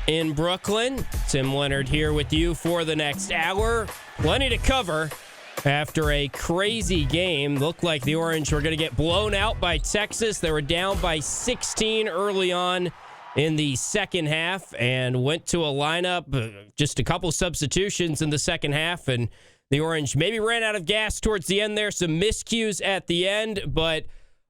in Brooklyn. Tim Leonard here with you for the next hour. Plenty to cover after a crazy game. Looked like the Orange were going to get blown out by Texas. They were down by 16 early on in the second half and went to a lineup, just a couple substitutions in the second half, and the Orange maybe ran out of gas towards the end there. Some miscues at the end, but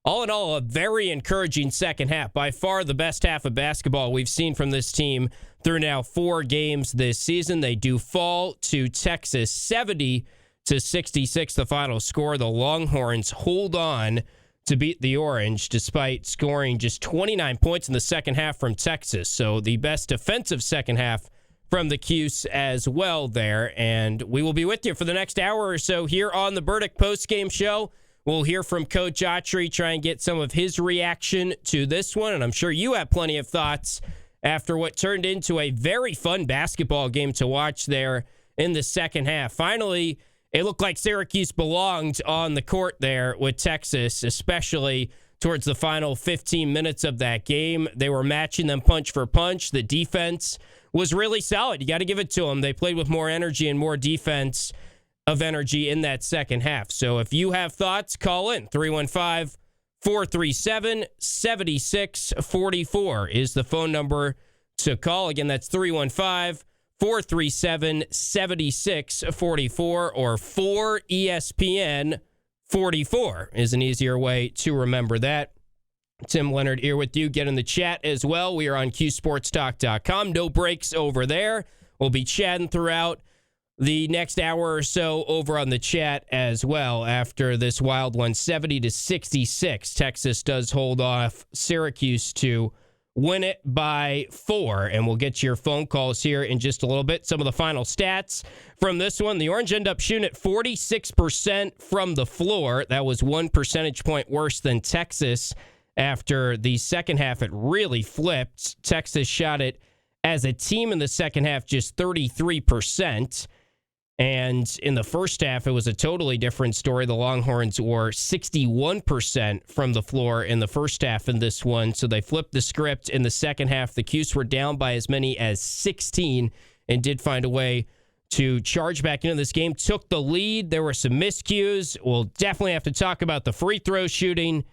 all in all, a very encouraging second half. By far the best half of basketball we've seen from this team through now 4 games this season. They do fall to Texas 70-66, the final score. The Longhorns hold on to beat the Orange despite scoring just 29 points in the second half from Texas. So the best defensive second half from the Cuse as well there. And we will be with you for the next hour or so here on the Burdick Postgame Show. We'll hear from Coach Autry, try and get some of his reaction to this one. And I'm sure you have plenty of thoughts after what turned into a very fun basketball game to watch there in the second half. Finally, it looked like Syracuse belonged on the court there with Texas, especially towards the final 15 minutes of that game. They were matching them punch for punch. The defense was really solid. You got to give it to them. They played with more energy and more defense of energy in that second half. So if you have thoughts, call in. 315-437-7644 is the phone number to call. Again, that's 315-437-7644 or 4ESPN44 is an easier way to remember that. Tim Leonard here with you. Get in the chat as well. We are on QSportsTalk.com. No breaks over there. We'll be chatting throughout the next hour or so over on the chat as well after this wild one. 70-66. Texas does hold off Syracuse to win it by 4. And we'll get your phone calls here in just a little bit. Some of the final stats from this one. The Orange end up shooting at 46% from the floor. That was 1 percentage point worse than Texas. After the second half, it really flipped. Texas shot it as a team in the second half just 33%. And in the first half, it was a totally different story. The Longhorns were 61% from the floor in the first half in this one. So they flipped the script in the second half. The Cuse were down by as many as 16 and did find a way to charge back into this game. Took the lead. There were some miscues. We'll definitely have to talk about the free throw shooting.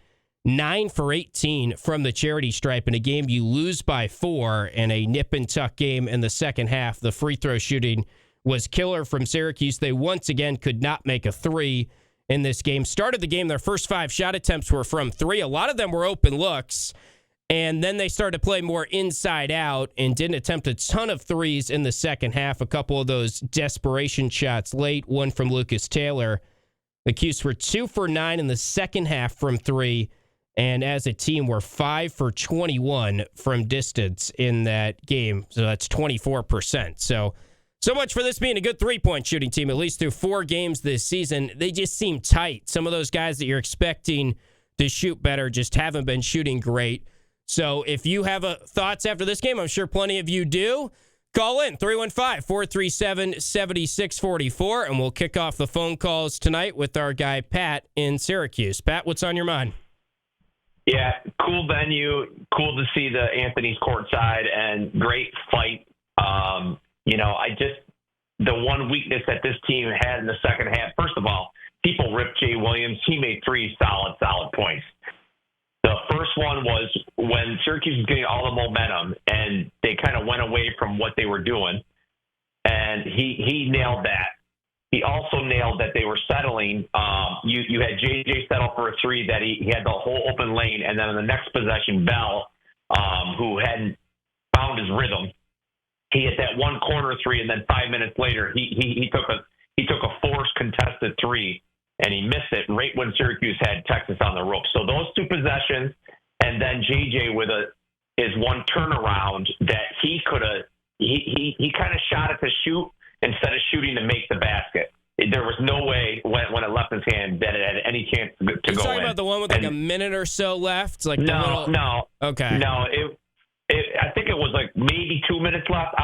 9 for 18 from the charity stripe in a game you lose by 4 and a nip and tuck game in the second half. The free throw shooting was killer from Syracuse. They once again could not make a 3 in this game. Started the game, their first 5 shot attempts were from 3. A lot of them were open looks. And then they started to play more inside out and didn't attempt a ton of threes in the second half. A couple of those desperation shots late, one from Lucas Taylor. The Cuse were 2 for 9 in the second half from 3. And as a team, we're 5 for 21 from distance in that game. So that's 24%. So much for this being a good three-point shooting team, at least through 4 games this season. They just seem tight. Some of those guys that you're expecting to shoot better just haven't been shooting great. So if you have thoughts after this game, I'm sure plenty of you do. Call in 315-437-7644, and we'll kick off the phone calls tonight with our guy Pat in Syracuse. Pat, what's on your mind? Yeah, cool venue, cool to see the Anthony's courtside, and great fight. The one weakness that this team had in the second half, first of all, people ripped Jay Williams. He made 3 solid points. The first one was when Syracuse was getting all the momentum, and they kind of went away from what they were doing, and he nailed that. He also nailed that they were settling. You had JJ settle for a 3 that he had the whole open lane, and then on the next possession, Bell, who hadn't found his rhythm, he hit that one corner 3, and then 5 minutes later, he took a forced contested 3, and he missed it right when Syracuse had Texas on the rope. So those 2 possessions, and then JJ with his one turnaround that he could have. He kind of shot it to shoot instead of shooting to make the basket. There was no way when it left his hand that it had any chance to go in. You're talking about the one with like a minute or so left? No. Okay. No, I think it was like maybe 2 minutes left.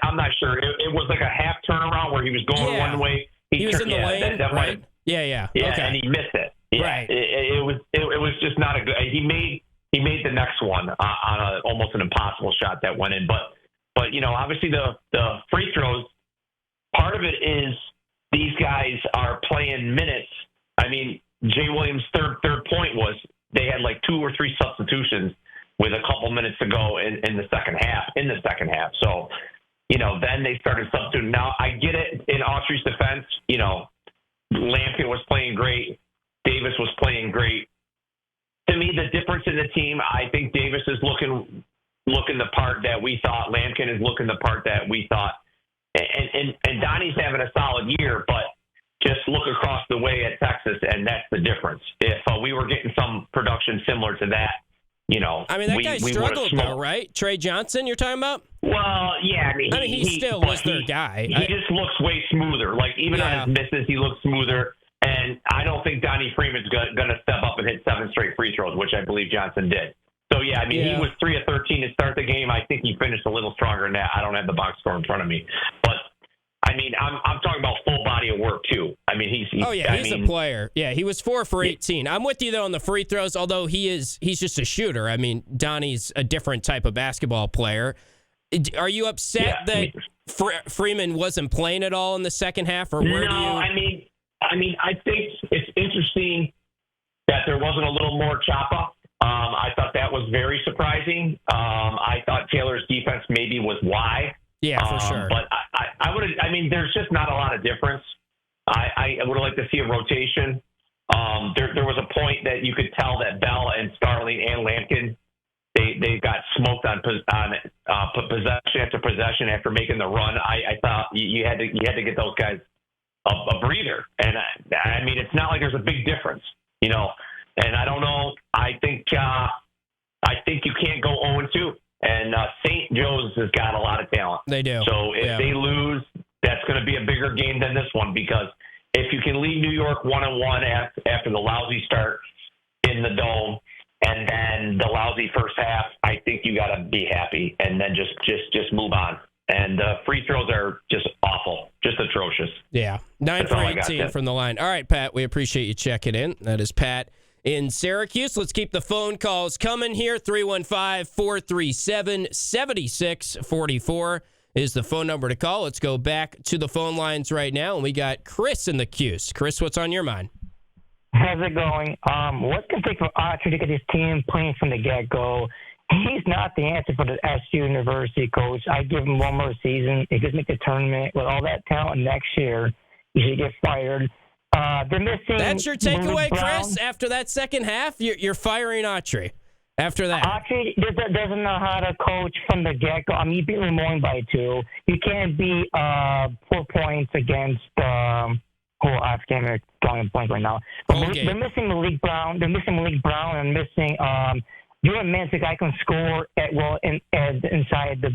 I'm not sure. It was like a half turnaround where he was going one way. He was in the lane, right? Yeah. Okay. And he missed it. Yeah, right. It was just not a good. He made the next one on almost an impossible shot that went in. But But, obviously the free throws, part of it is these guys are playing minutes. I mean, Jay Williams' third point was they had like 2 or 3 substitutions with a couple minutes to go in the second half. So, then they started substituting. Now, I get it in Autry's defense. Lampkin was playing great. Davis was playing great. To me, the difference in the team, I think Davis is looking the part that we thought. Lampkin is looking the part that we thought. And Donnie's having a solid year, but just look across the way at Texas, and that's the difference. If we were getting some production similar to that, I mean, that guy struggled, though, right? Trey Johnson, you're talking about? Well, yeah. I mean, he still was their guy. He just looks way smoother. Like, even on his misses, he looks smoother. And I don't think Donnie Freeman's going to step up and hit 7 straight free throws, which I believe Johnson did. So, he was 3 of 13 to start the game. I think he finished a little stronger than that. I don't have the box score in front of me. But, I mean, I'm talking about full body of work, too. I mean, he's a player. Yeah, he was 4 for 18. I'm with you, though, on the free throws, although he's just a shooter. I mean, Donnie's a different type of basketball player. Are you upset that Freeman wasn't playing at all in the second half? Or where I mean, I think it's interesting that there wasn't a little more chop-up. I thought that was very surprising. I thought Taylor's defense maybe was why. Yeah, for sure. But there's just not a lot of difference. I would have liked to see a rotation. There was a point that you could tell that Bell and Starling and Lampkin, they got smoked on possession after possession after making the run. I thought you had to get those guys a breather. And I mean, it's not like there's a big difference, And I don't know. I think you can't go 0-2. And St. Joe's has got a lot of talent. They do. So if they lose, that's going to be a bigger game than this one, because if you can lead New York 1-1 after the lousy start in the Dome and then the lousy first half, I think you got to be happy and then just move on. And free throws are just awful, just atrocious. Yeah, 9 for 18 from the line. All right, Pat, we appreciate you checking in. That is Pat in Syracuse. Let's keep the phone calls coming here. 315-437-7644 is the phone number to call. Let's go back to the phone lines right now, and we got Chris in the Cuse. Chris, what's on your mind? How's it going? What's going to take for Autry to get his team playing from the get-go? He's not the answer for the SU University coach. I give him one more season. If he doesn't make the tournament with all that talent next year, he should get fired. They're missing. That's your takeaway, Chris? After that second half, you're firing Autry. After that, Autry doesn't know how to coach from the get-go. I mean, you beat Lemoyne by 2. You can't beat 4 points against. I can't drawing a blank right now. But they're missing Malik Brown. They're missing Malik Brown and missing. Jordan Mintz, the guy can score inside the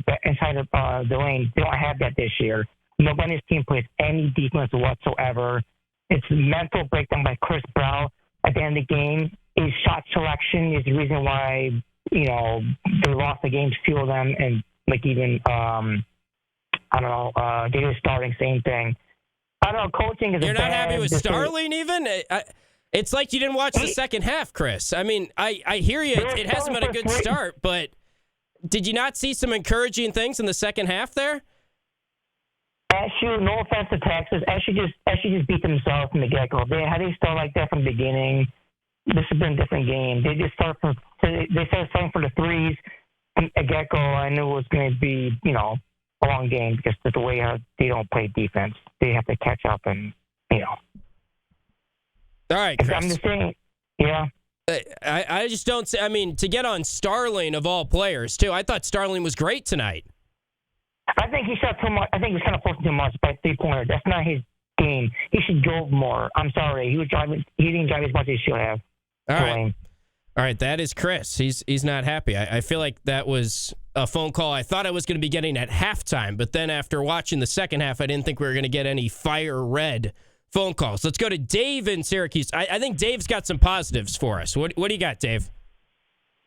lane. They don't have that this year. Nobody on his team plays any defense whatsoever. It's mental breakdown by Chris Brown at the end of the game. His shot selection is the reason why they lost the game. Few of them, and David Starling, same thing. I don't know. Coaching is. You're not happy with Starling even? It's like you didn't watch the second half, Chris. I mean, I hear you. It hasn't been a good start, but did you not see some encouraging things in the second half there? SU, no offense to Texas, SU just beat themselves from the get-go. How they start like that from the beginning? This has been a different game. They started starting for the threes from the get-go. I knew it was going to be a long game because of the way how they don't play defense. They have to catch up and All right, Chris. I'm just saying, yeah. I just don't say. I mean, to get on Starling of all players too. I thought Starling was great tonight. I think he shot too much. I think he was kind of forcing too much by 3-pointer. That's not his game. He should go more. I'm sorry. He didn't drive as much as he should have. All right. That is Chris. He's not happy. I feel like that was a phone call I thought I was going to be getting at halftime, but then after watching the second half, I didn't think we were going to get any fire red phone calls. Let's go to Dave in Syracuse. I think Dave's got some positives for us. What do you got, Dave?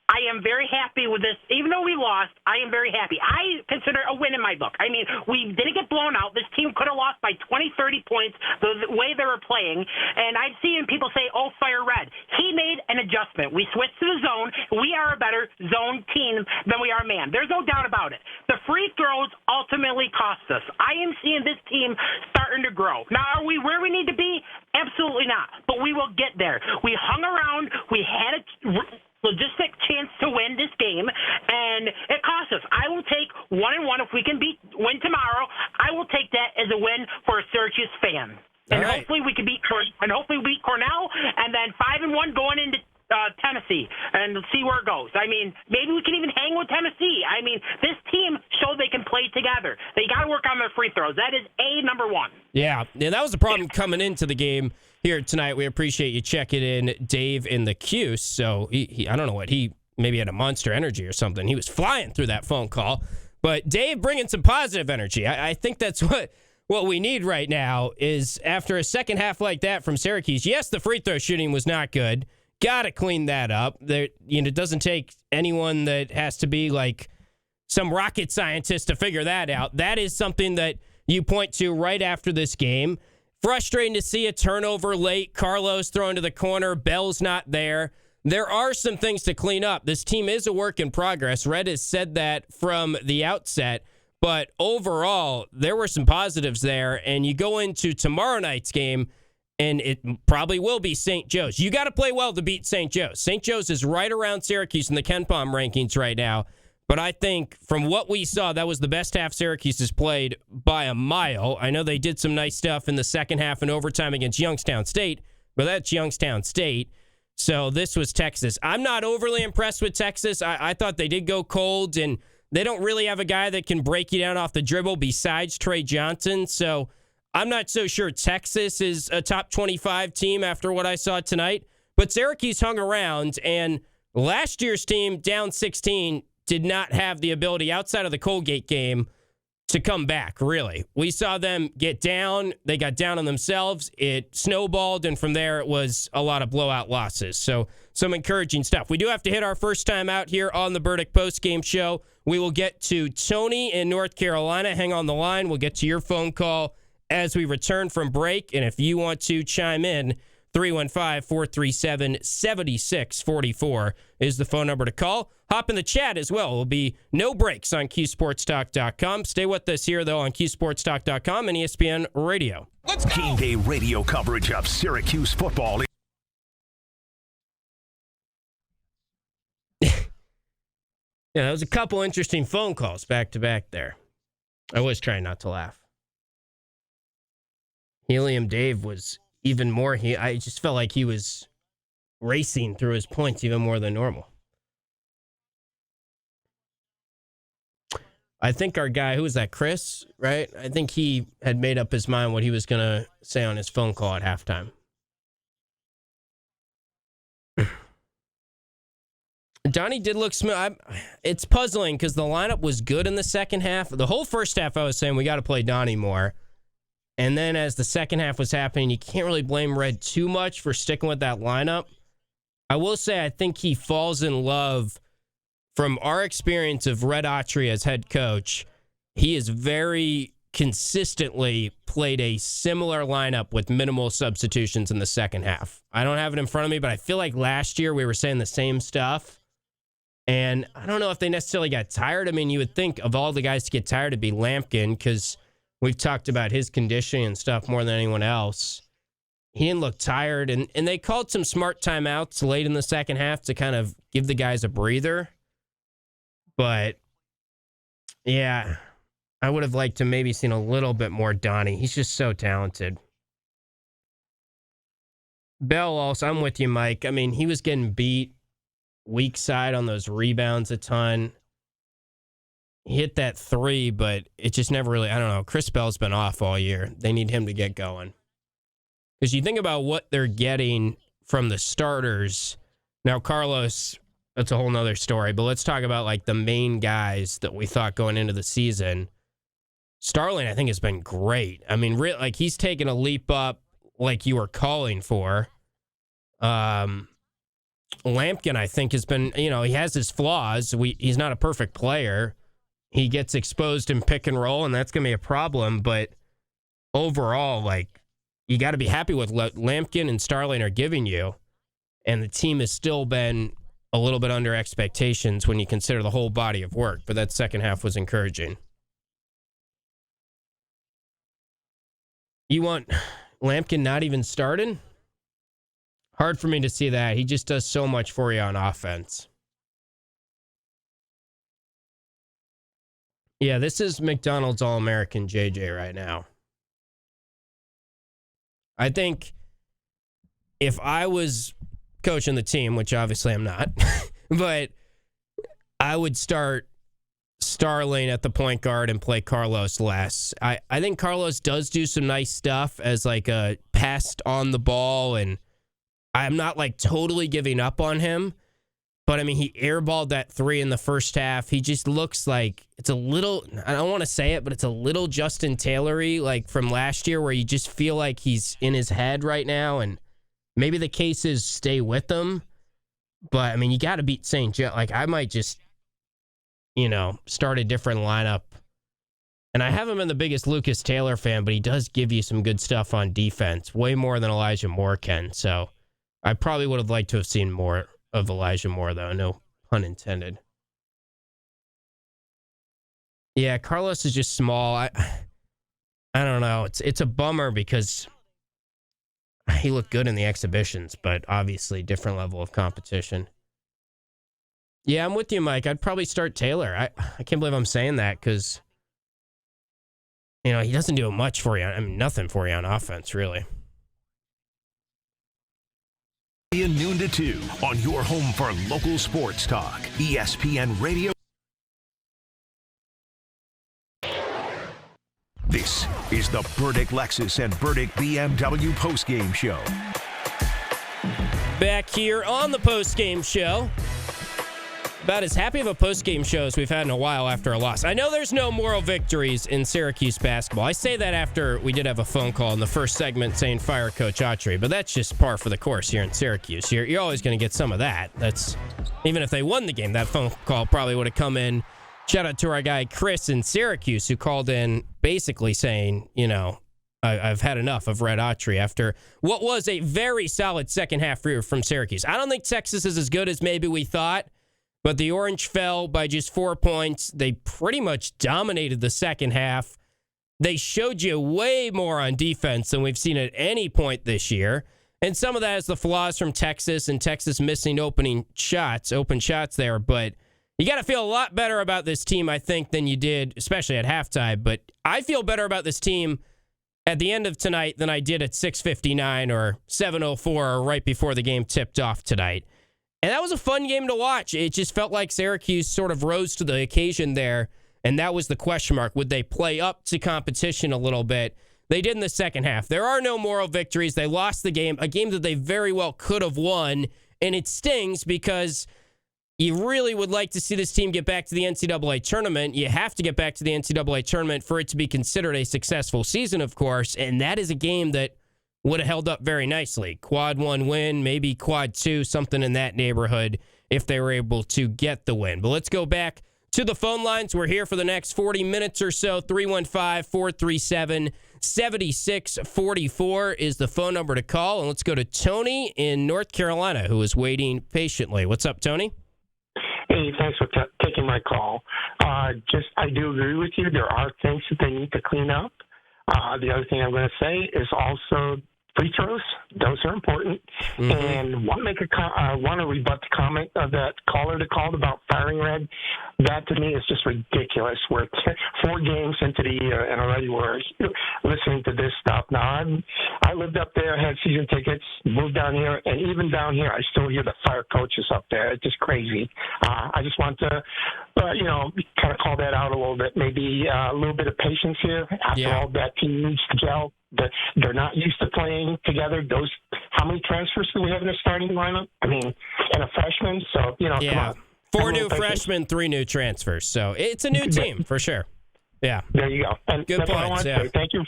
I am very happy with this. Even though we lost, I am very happy. I consider a win in my book. I mean, we didn't get blown out. This team could have lost by 20, 30 points the way they were playing. And I've seen people say, oh, fire Red. He made an adjustment. We switched to the zone. We are a better zone team than we are man. There's no doubt about it. The free throws ultimately cost us. I am seeing this team starting to grow. Now, are we where we need to be? Absolutely not. But we will get there. We hung around. We had a logistic chance to win this game, and it cost us. I will take 1-1 if we can win tomorrow. I will take that as a win for a Syracuse fan, and hopefully we can beat Cornell, and then 5-1 going into Tennessee, and see where it goes. I mean, maybe we can even hang with Tennessee. I mean, this team showed they can play together. They got to work on their free throws. That is number one. Yeah, that was the problem coming into the game here tonight. We appreciate you checking in, Dave, in the Cuse. So he I don't know what, he maybe had a Monster Energy or something. He was flying through that phone call. But Dave bringing some positive energy. I think that's what we need right now is after a second half like that from Syracuse. Yes, the free throw shooting was not good. Got to clean that up. It doesn't take anyone that has to be like some rocket scientist to figure that out. That is something that you point to right after this game. Frustrating to see a turnover late. Carlos thrown to the corner. Bell's not there. There are some things to clean up. This team is a work in progress. Red has said that from the outset. But overall, there were some positives there. And you go into tomorrow night's game, and it probably will be St. Joe's. You got to play well to beat St. Joe's. St. Joe's is right around Syracuse in the KenPom rankings right now. But I think from what we saw, that was the best half Syracuse has played by a mile. I know they did some nice stuff in the second half and overtime against Youngstown State, but that's Youngstown State. So this was Texas. I'm not overly impressed with Texas. I thought they did go cold, and they don't really have a guy that can break you down off the dribble besides Trey Johnson. So I'm not so sure Texas is a top 25 team after what I saw tonight. But Syracuse hung around, and last year's team, down 16, did not have the ability outside of the Colgate game to come back, really. We saw them get down. They got down on themselves. It snowballed, and from there it was a lot of blowout losses. So some encouraging stuff. We do have to hit our first time out here on the Burdick Postgame Show. We will get to Tony in North Carolina. Hang on the line. We'll get to your phone call as we return from break. And if you want to chime in, 315-437-7644 is the phone number to call. Hop in the chat as well. It will be no breaks on CuseSportsTalk.com. Stay with us here, though, on CuseSportsTalk.com and ESPN Radio. Let's go! Gameday radio coverage of Syracuse football. Yeah, that was a couple interesting phone calls back-to-back there. I was trying not to laugh. Helium Dave was even more, I just felt like he was racing through his points even more than normal. I think our guy, who was that, Chris, right? I think he had made up his mind what he was going to say on his phone call at halftime. Donnie did look smooth. It's puzzling because the lineup was good in the second half. The whole first half, I was saying we got to play Donnie more. And then as the second half was happening, you can't really blame Red too much for sticking with that lineup. I will say I think he falls in love from our experience of Red Autry as head coach. He has very consistently played a similar lineup with minimal substitutions in the second half. I don't have it in front of me, but I feel like last year we were saying the same stuff. And I don't know if they necessarily got tired. I mean, you would think of all the guys to get tired, it'd be Lampkin, because we've talked about his conditioning and stuff more than anyone else. He didn't look tired, and they called some smart timeouts late in the second half to kind of give the guys a breather. But, yeah, I would have liked to maybe seen a little bit more Donnie. He's just so talented. Bell also, I'm with you, Mike. I mean, he was getting beat weak side on those rebounds a ton. He hit that three, but it just never really, I don't know. Chris Bell's been off all year. They need him to get going. Because you think about what they're getting from the starters. Now, Carlos, that's a whole nother story, but let's talk about like the main guys that we thought going into the season. Starling, I think, has been great. I mean, like he's taken a leap up like you were calling for. Lampkin, I think, has been, he has his flaws. He's not a perfect player. He gets exposed in pick and roll, and that's going to be a problem. But overall, you got to be happy with what Lampkin and Starling are giving you. And the team has still been a little bit under expectations when you consider the whole body of work. But that second half was encouraging. You want Lampkin not even starting? Hard for me to see that. He just does so much for you on offense. Yeah, this is McDonald's All-American JJ right now. I think if I was coaching the team, which obviously I'm not, but I would start Starling at the point guard and play Carlos less. I think Carlos does do some nice stuff as a passed on the ball, and I'm not totally giving up on him. But, he airballed that 3 in the first half. He just looks like it's a little, I don't want to say it, but it's a little Justin Taylor-y, from last year, where you just feel like he's in his head right now. And maybe the case is stay with him. But, you got to beat St. Joe. I might just, start a different lineup. And I haven't been the biggest Lucas Taylor fan, but he does give you some good stuff on defense, way more than Elijah Moore can. So I probably would have liked to have seen more of Elijah Moore, though. No pun intended. Yeah, Carlos is just small. I don't know. It's a bummer because he looked good in the exhibitions, but obviously different level of competition. Yeah, I'm with you, Mike. I'd probably start Taylor. I can't believe I'm saying that because, he doesn't do much for you. Nothing for you on offense, really. Noon to 2 on your home for local sports talk, ESPN Radio. This is the Burdick Lexus and Burdick BMW postgame show. Back here on the postgame show. About as happy of a postgame show as we've had in a while after a loss. I know there's no moral victories in Syracuse basketball. I say that after we did have a phone call in the first segment saying fire Coach Autry, but that's just par for the course here in Syracuse. You're always going to get some of that. That's even if they won the game, that phone call probably would have come in. Shout out to our guy Chris in Syracuse who called in basically saying, I've had enough of Red Autry after what was a very solid second half from Syracuse. I don't think Texas is as good as maybe we thought. But the Orange fell by just 4 points. They pretty much dominated the second half. They showed you way more on defense than we've seen at any point this year. And some of that is the flaws from Texas and Texas missing open shots there. But you got to feel a lot better about this team, I think, than you did, especially at halftime. But I feel better about this team at the end of tonight than I did at 6:59 or 7:04 or right before the game tipped off tonight. And that was a fun game to watch. It just felt like Syracuse sort of rose to the occasion there, and that was the question mark. Would they play up to competition a little bit? They did in the second half. There are no moral victories. They lost the game, a game that they very well could have won, and it stings because you really would like to see this team get back to the NCAA tournament. You have to get back to the NCAA tournament for it to be considered a successful season, of course, and that is a game that would have held up very nicely. Quad 1 win, maybe quad 2, something in that neighborhood if they were able to get the win. But let's go back to the phone lines. We're here for the next 40 minutes or so. 315-437-7644 is the phone number to call. And let's go to Tony in North Carolina, who is waiting patiently. What's up, Tony? Hey, thanks for taking my call. I do agree with you. There are things that they need to clean up. The other thing I'm going to say is also free throws. Those are important. Mm-hmm. And want to rebut the comment of that caller that called about firing Red. That to me is just ridiculous. We're 4 games into the year and already we're listening to this stuff. Now, I lived up there, had season tickets, moved down here, and even down here, I still hear the fire coaches up there. It's just crazy. I just want to, kind of call that out a little bit. Maybe a little bit of patience here. After all, that team needs to gel. They're not used to playing together. How many transfers do we have in the starting lineup? And a freshman. So, come on. 4 new freshmen, 3 new transfers. So it's a new team for sure. Yeah. There you go. And good that's points. What I want to say. Thank you.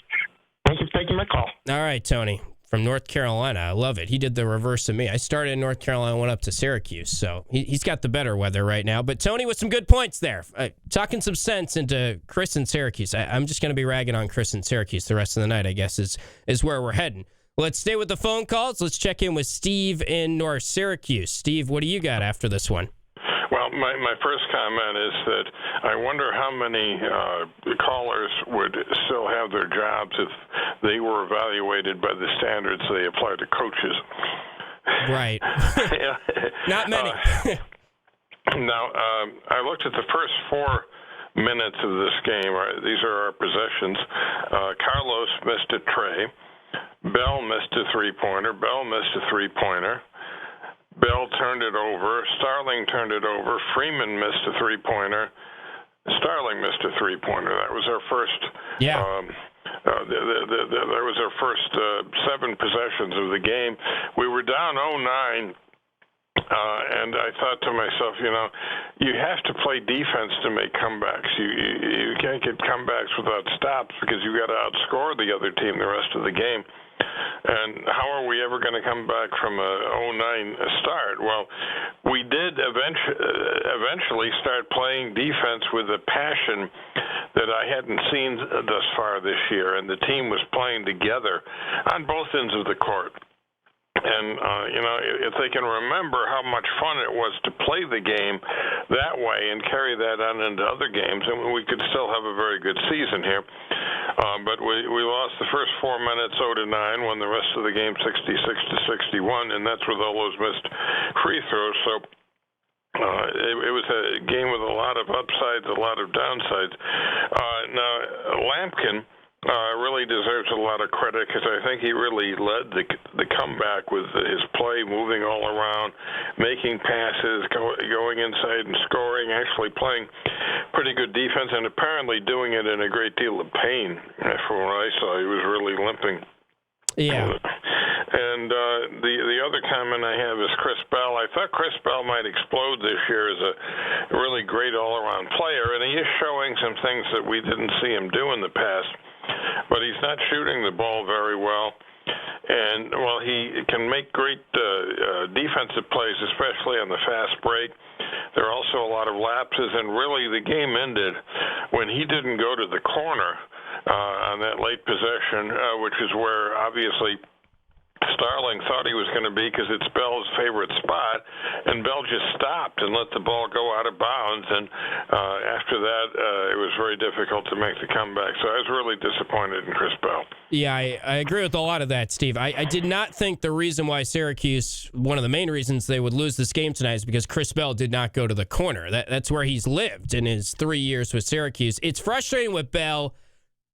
Thank you for taking my call. All right, Tony. from North Carolina. I love it. He did the reverse of me. I started in North Carolina, went up to Syracuse, so he's got the better weather right now. But Tony with some good points there. Talking some sense into Chris in Syracuse. I'm just going to be ragging on Chris in Syracuse the rest of the night, I guess, is where we're heading. Let's stay with the phone calls. Let's check in with Steve in North Syracuse. Steve, what do you got after this one? Well, my first comment is that I wonder how many callers would still have their jobs if they were evaluated by the standards they apply to coaches. Right. Not many. Now, I looked at the first 4 minutes of this game. These are our possessions. Carlos missed a tray. Bell missed a three-pointer. Bell missed a three-pointer. Bell turned it over. Starling turned it over. Freeman missed a three-pointer. Starling missed a three-pointer. That was our first. Yeah. That was our first 7 possessions of the game. We were down 0-9. And I thought to myself, you have to play defense to make comebacks. You can't get comebacks without stops because you got to outscore the other team the rest of the game. And how are we ever going to come back from a 0-9 start? Well, we did eventually start playing defense with a passion that I hadn't seen thus far this year, and the team was playing together on both ends of the court. And, if they can remember how much fun it was to play the game that way and carry that on into other games, and we could still have a very good season here. But we lost the first 4 minutes 0-9, won the rest of the game 66-61, and that's with all those missed free throws. So it was a game with a lot of upsides, a lot of downsides. Now, Lampkin really deserves a lot of credit because I think he really led the comeback with his play, moving all around, making passes, going inside and scoring, actually playing pretty good defense, and apparently doing it in a great deal of pain. From what I saw, he was really limping. Yeah. And the other comment I have is Chris Bell. I thought Chris Bell might explode this year as a really great all-around player, and he is showing some things that we didn't see him do in the past. But he's not shooting the ball very well. And, well, he can make great defensive plays, especially on the fast break. There are also a lot of lapses, and really the game ended when he didn't go to the corner on that late possession, which is where, obviously, Starling thought he was going to be because it's Bell's favorite spot, and Bell just stopped and let the ball go out of bounds, and after that, it was very difficult to make the comeback. So I was really disappointed in Chris Bell. Yeah, I agree with a lot of that, Steve. I did not think the reason why Syracuse, one of the main reasons they would lose this game tonight is because Chris Bell did not go to the corner. That's where he's lived in his 3 years with Syracuse. It's frustrating with Bell.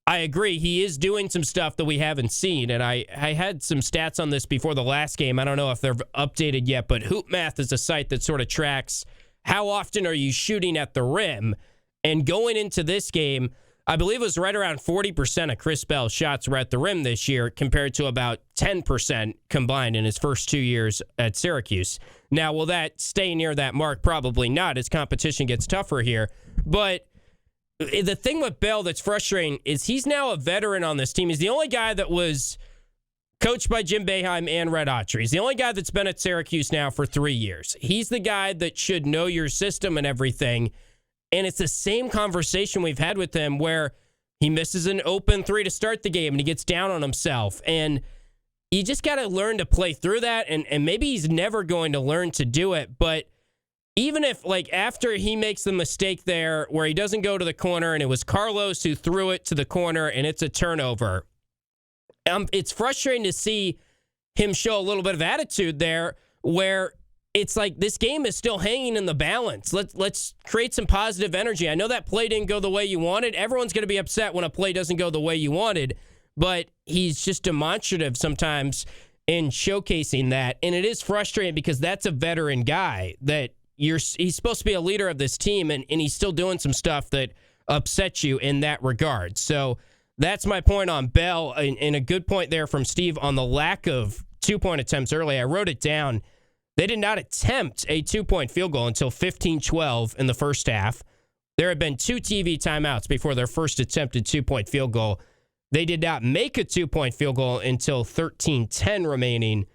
I agree. He is doing some stuff that we haven't seen, and I had some stats on this before the last game. I don't know if they're updated yet, but Hoop Math is a site that sort of tracks how often are you shooting at the rim. And going into this game, I believe it was right around 40% of Chris Bell's shots were at the rim this year compared to about 10% combined in his first 2 years at Syracuse. Now, will that stay near that mark? Probably not as competition gets tougher here. But the thing with Bell that's frustrating is he's now a veteran on this team. He's the only guy that was coached by Jim Boeheim and Red Autry. He's the only guy that's been at Syracuse now for 3 years. He's the guy that should know your system and everything. And it's the same conversation we've had with him where he misses an open three to start the game and he gets down on himself. And you just got to learn to play through that. And maybe he's never going to learn to do it. But even if, after he makes the mistake there where he doesn't go to the corner and it was Carlos who threw it to the corner and it's a turnover, it's frustrating to see him show a little bit of attitude there where it's like this game is still hanging in the balance. Let's create some positive energy. I know that play didn't go the way you wanted. Everyone's going to be upset when a play doesn't go the way you wanted, but he's just demonstrative sometimes in showcasing that. And it is frustrating because that's a veteran guy that he's supposed to be a leader of this team, and he's still doing some stuff that upsets you in that regard. So that's my point on Bell, and a good point there from Steve on the lack of two-point attempts early. I wrote it down. They did not attempt a two-point field goal until 15-12 in the first half. There had been 2 TV timeouts before their first attempted two-point field goal. They did not make a 2-point field goal until 13:10 remaining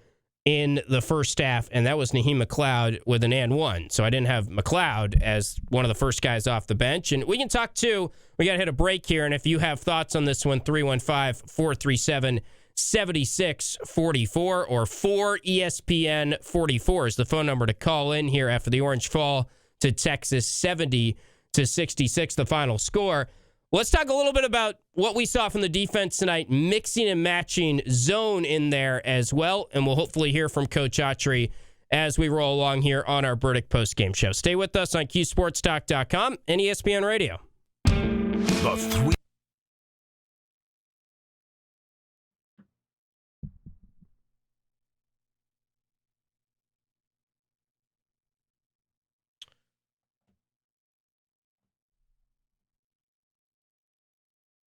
in the first half, and that was Naheem McLeod with an and one. So I didn't have McLeod as one of the first guys off the bench. And we can talk too. We got to hit a break here, and if you have thoughts on this one, 315-437-7644 or 4ESPN44 is the phone number to call in here after the Orange fall to Texas 70-66, the final score. Let's talk a little bit about what we saw from the defense tonight, mixing and matching zone in there as well, and we'll hopefully hear from Coach Autry as we roll along here on our Burdick postgame show. Stay with us on CuseSportsTalk.com and ESPN Radio. The three.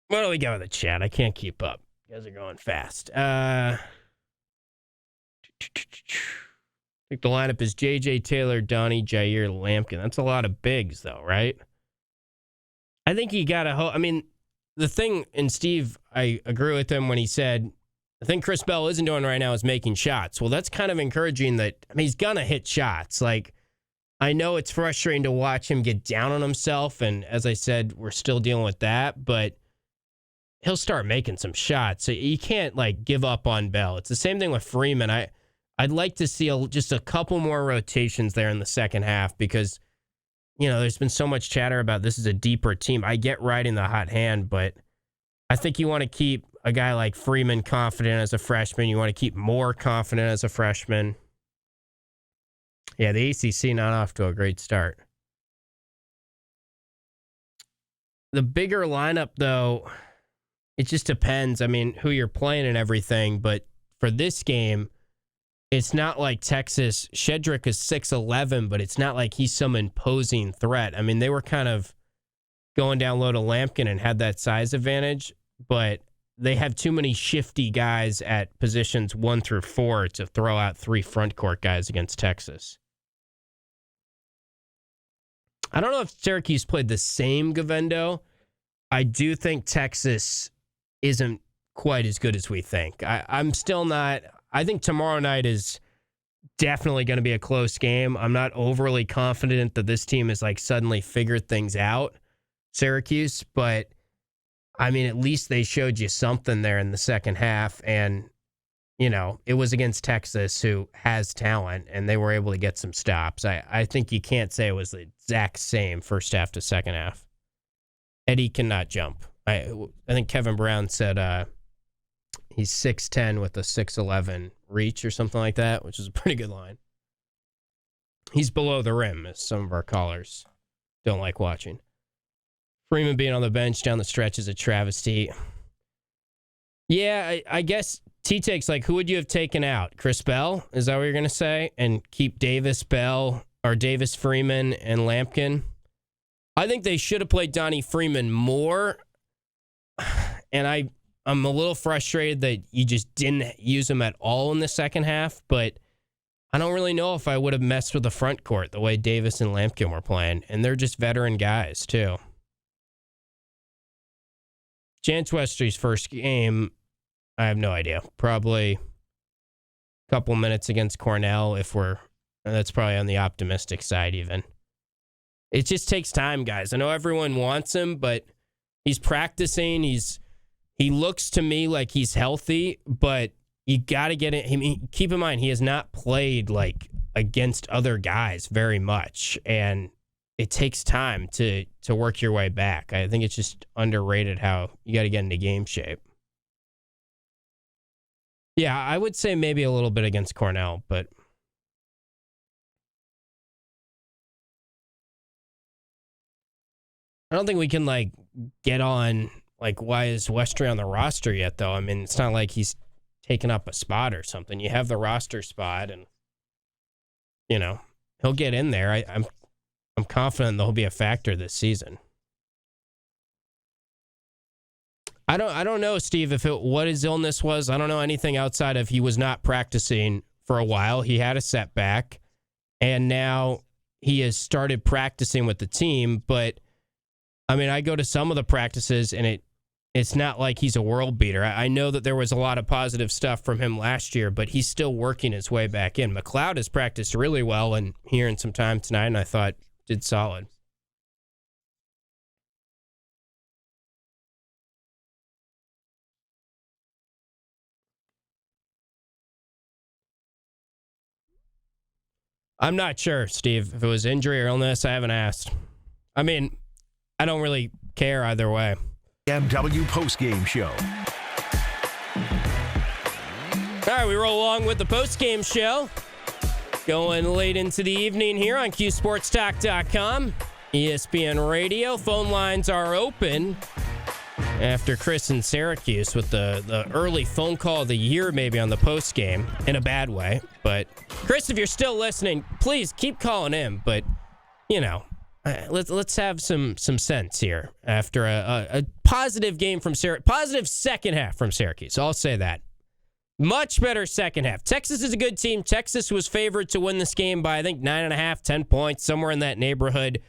What do we got with the chat? I can't keep up. You guys are going fast. I think the lineup is J.J. Taylor, Donnie, Jair, Lampkin. That's a lot of bigs, though, right? I think you got to I mean, the thing, and Steve, I agree with him when he said, the thing Chris Bell isn't doing right now is making shots. Well, that's kind of encouraging that, I mean, he's going to hit shots. Like, I know it's frustrating to watch him get down on himself, and as I said, we're still dealing with that, but he'll start making some shots. So you can't, like, give up on Bell. It's the same thing with Freeman. I'd like to see just a couple more rotations there in the second half because, you know, there's been so much chatter about this is a deeper team. I get riding the hot hand, but I think you want to keep a guy like Freeman confident as a freshman. You want to keep Moore confident as a freshman. Yeah, the ACC not off to a great start. The bigger lineup, though, it just depends. I mean, who you're playing and everything. But for this game, it's not like Texas. Shedrick is 6'11", but it's not like he's some imposing threat. I mean, they were kind of going down low to Lampkin and had that size advantage, but they have too many shifty guys at positions 1 through 4 to throw out 3 front court guys against Texas. I don't know if Syracuse played the same Gavendo. I do think Texas isn't quite as good as we think. I'm still not. I think tomorrow night is definitely going to be a close game. I'm not overly confident that this team has like suddenly figured things out, Syracuse, but I mean, at least they showed you something there in the second half. And, you know, it was against Texas, who has talent, and they were able to get some stops. I think you can't say it was the exact same first half to second half. Eddie cannot jump. I think Kevin Brown said he's 6'10" with a 6'11" reach or something like that, which is a pretty good line. He's below the rim, as some of our callers don't like watching. Freeman being on the bench down the stretch is a travesty. Yeah, I guess T-Take's like, who would you have taken out? Chris Bell? Is that what you're going to say? And keep Davis, Bell, or Davis, Freeman, and Lampkin? I think they should have played Donnie Freeman more. And I'm a little frustrated that you just didn't use him at all in the second half, but I don't really know if I would have messed with the front court the way Davis and Lampkin were playing. And they're just veteran guys, too. Chance Westry's first game, I have no idea. Probably a couple minutes against Cornell that's probably on the optimistic side even. It just takes time, guys. I know everyone wants him, but he's practicing. He looks to me like he's healthy, but you got to get it. I mean, keep in mind, he has not played like against other guys very much, and it takes time to work your way back. I think it's just underrated how you got to get into game shape. Yeah, I would say maybe a little bit against Cornell, but I don't think we can like get on like why is Westry on the roster yet though? I mean, it's not like he's taken up a spot or something. You have the roster spot, and you know he'll get in there. I'm confident there'll be a factor this season. I don't know, Steve, what his illness was. I don't know anything outside of he was not practicing for a while. He had a setback, and now he has started practicing with the team. But I mean, I go to some of the practices, and it's not like he's a world beater. I know that there was a lot of positive stuff from him last year, but he's still working his way back in. McLeod has practiced really well and here in some time tonight, and I thought did solid. I'm not sure, Steve, if it was injury or illness. I haven't asked. I mean, I don't really care either way. BMW Postgame Show. All right, we roll along with the postgame show. Going late into the evening here on CuseSportsTalk.com, ESPN Radio. Phone lines are open after Chris in Syracuse with the early phone call of the year maybe on the postgame in a bad way. But, Chris, if you're still listening, please keep calling in. But, you know, let's have some sense here after a positive game from Syracuse. Positive second half from Syracuse. I'll say that. Much better second half. Texas is a good team. Texas was favored to win this game by, I think, 9.5, 10 points, somewhere in that neighborhood.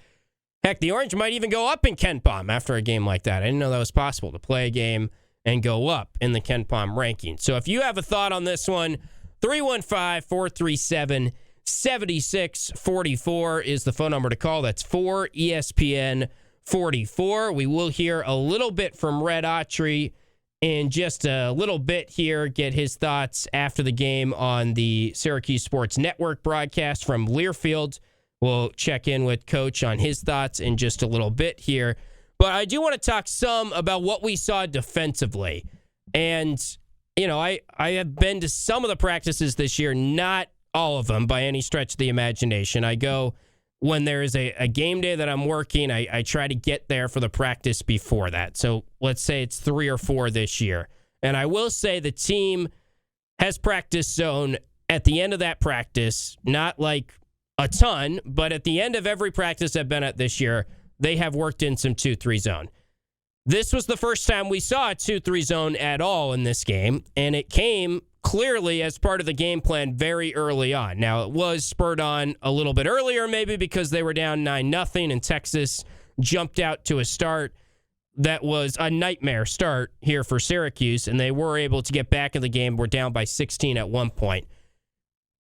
Heck, the Orange might even go up in KenPom after a game like that. I didn't know that was possible to play a game and go up in the KenPom ranking. So if you have a thought on this one, 315-437-7644 is the phone number to call. That's 4ESPN44. We will hear a little bit from Red Autry in just a little bit here, get his thoughts after the game on the Syracuse Sports Network broadcast from Learfield. We'll check in with Coach on his thoughts in just a little bit here. But I do want to talk some about what we saw defensively. And, you know, I have been to some of the practices this year, not all of them by any stretch of the imagination. I go when there is a game day that I'm working, I try to get there for the practice before that. So let's say it's 3 or 4 this year. And I will say the team has practice zone at the end of that practice, not like a ton, but at the end of every practice I've been at this year, they have worked in some 2-3 zone. This was the first time we saw a 2-3 zone at all in this game, and it came clearly as part of the game plan very early on. Now, it was spurred on a little bit earlier, maybe because they were down 9-0, and Texas jumped out to a start that was a nightmare start here for Syracuse, and they were able to get back in the game. We're down by 16 at one point.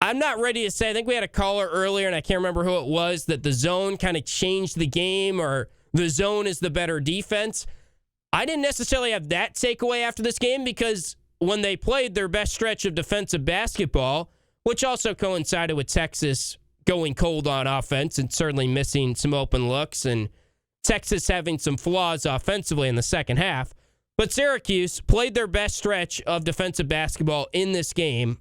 I'm not ready to say, I think we had a caller earlier, and I can't remember who it was, that the zone kind of changed the game or the zone is the better defense. I didn't necessarily have that takeaway after this game because when they played their best stretch of defensive basketball, which also coincided with Texas going cold on offense and certainly missing some open looks and Texas having some flaws offensively in the second half. But Syracuse played their best stretch of defensive basketball in this game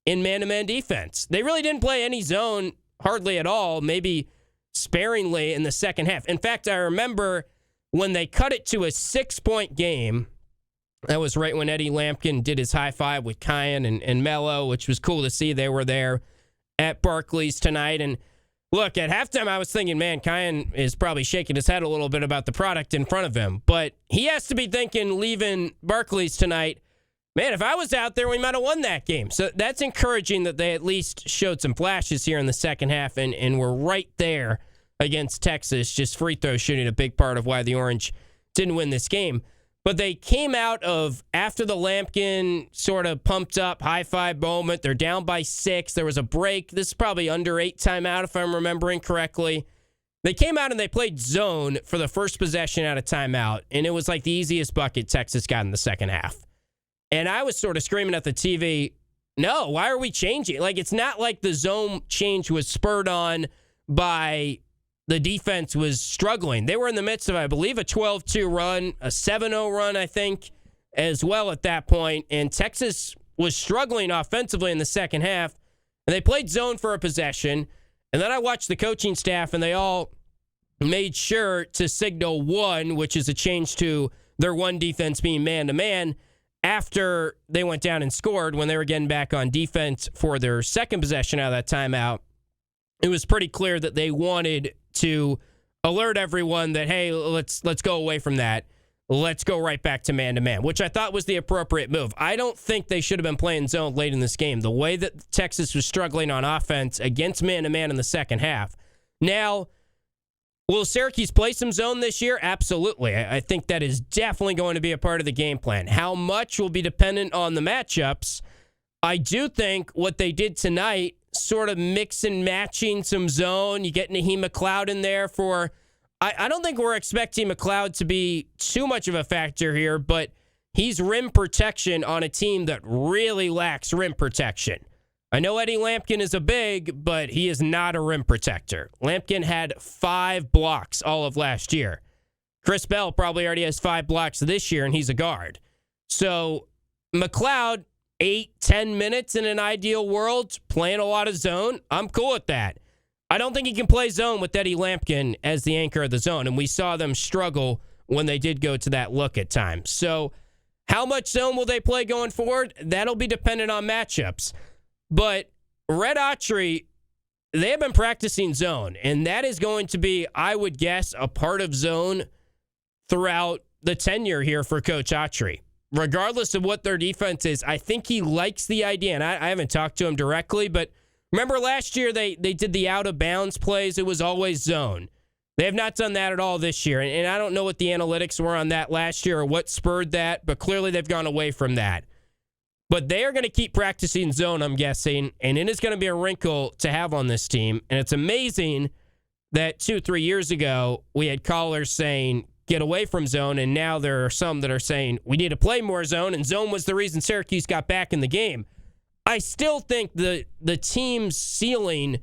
in man-to-man defense. They really didn't play any zone hardly at all, maybe sparingly in the second half. In fact, I remember when they cut it to a 6-point game, that was right when Eddie Lampkin did his high five with Kyan and Mello, which was cool to see. They were there at Barclays tonight. And look, at halftime, I was thinking, man, Kyan is probably shaking his head a little bit about the product in front of him. But he has to be thinking, leaving Barclays tonight, man, if I was out there, we might have won that game. So that's encouraging that they at least showed some flashes here in the second half and were right there against Texas. Just free throw shooting a big part of why the Orange didn't win this game. But they came out of, after the Lampkin sort of pumped up high five moment, they're down by 6. There was a break. This is probably under 8 timeout, if I'm remembering correctly. They came out and they played zone for the first possession out of timeout, and it was like the easiest bucket Texas got in the second half. And I was sort of screaming at the TV, no, why are we changing? Like, it's not like the zone change was spurred on by the defense was struggling. They were in the midst of, I believe, a 12-2 run, a 7-0 run, I think, as well at that point. And Texas was struggling offensively in the second half. And they played zone for a possession. And then I watched the coaching staff, and they all made sure to signal 1, which is a change to their 1 defense being man-to-man, after they went down and scored when they were getting back on defense for their second possession out of that timeout. It was pretty clear that they wanted to alert everyone that, hey, let's go away from that. Let's go right back to man-to-man, which I thought was the appropriate move. I don't think they should have been playing zone late in this game. The way that Texas was struggling on offense against man-to-man in the second half. Now, Will Syracuse play some zone this year? Absolutely. I think that is definitely going to be a part of the game plan. How much will be dependent on the matchups. I do think what they did tonight, sort of mix and matching some zone. You get Naheem McLeod in there for... I don't think we're expecting McLeod to be too much of a factor here, but he's rim protection on a team that really lacks rim protection. I know Eddie Lampkin is a big, but he is not a rim protector. Lampkin had 5 blocks all of last year. Chris Bell probably already has 5 blocks this year, and he's a guard. So McLeod, 8-10 minutes in an ideal world, playing a lot of zone. I'm cool with that. I don't think he can play zone with Eddie Lampkin as the anchor of the zone, and we saw them struggle when they did go to that look at times. So how much zone will they play going forward? That'll be dependent on matchups. But Red Autry, they have been practicing zone, and that is going to be, I would guess, a part of zone throughout the tenure here for Coach Autry. Regardless of what their defense is, I think he likes the idea, and I haven't talked to him directly, but remember last year they did the out-of-bounds plays? It was always zone. They have not done that at all this year, and I don't know what the analytics were on that last year or what spurred that, but clearly they've gone away from that. But they are going to keep practicing zone, I'm guessing, and it is going to be a wrinkle to have on this team. And it's amazing that 2-3 years ago, we had callers saying, get away from zone, and now there are some that are saying, we need to play more zone, and zone was the reason Syracuse got back in the game. I still think the team's ceiling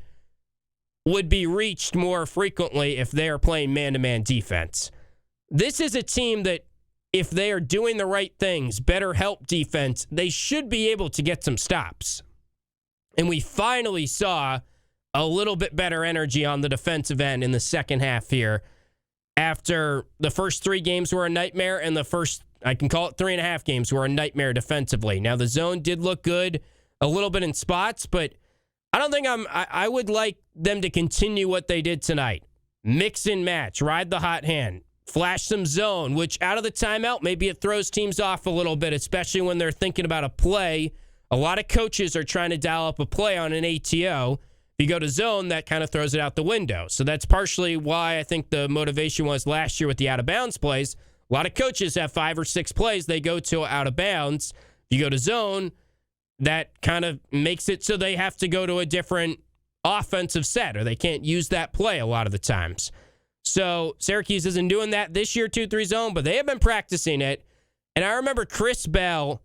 would be reached more frequently if they are playing man-to-man defense. This is a team that, if they are doing the right things, better help defense, they should be able to get some stops. And we finally saw a little bit better energy on the defensive end in the second half here after the first 3 games were a nightmare and the first, I can call it 3.5 games, were a nightmare defensively. Now, the zone did look good a little bit in spots, but I don't think I would like them to continue what they did tonight. Mix and match, ride the hot hand. Flash some zone, which out of the timeout, maybe it throws teams off a little bit, especially when they're thinking about a play. A lot of coaches are trying to dial up a play on an ATO. If you go to zone, that kind of throws it out the window. So that's partially why I think the motivation was last year with the out-of-bounds plays. A lot of coaches have 5 or 6 plays they go to out of bounds. If you go to zone, that kind of makes it so they have to go to a different offensive set, or they can't use that play a lot of the times. So Syracuse isn't doing that this year, 2-3 zone, but they have been practicing it. And I remember Chris Bell,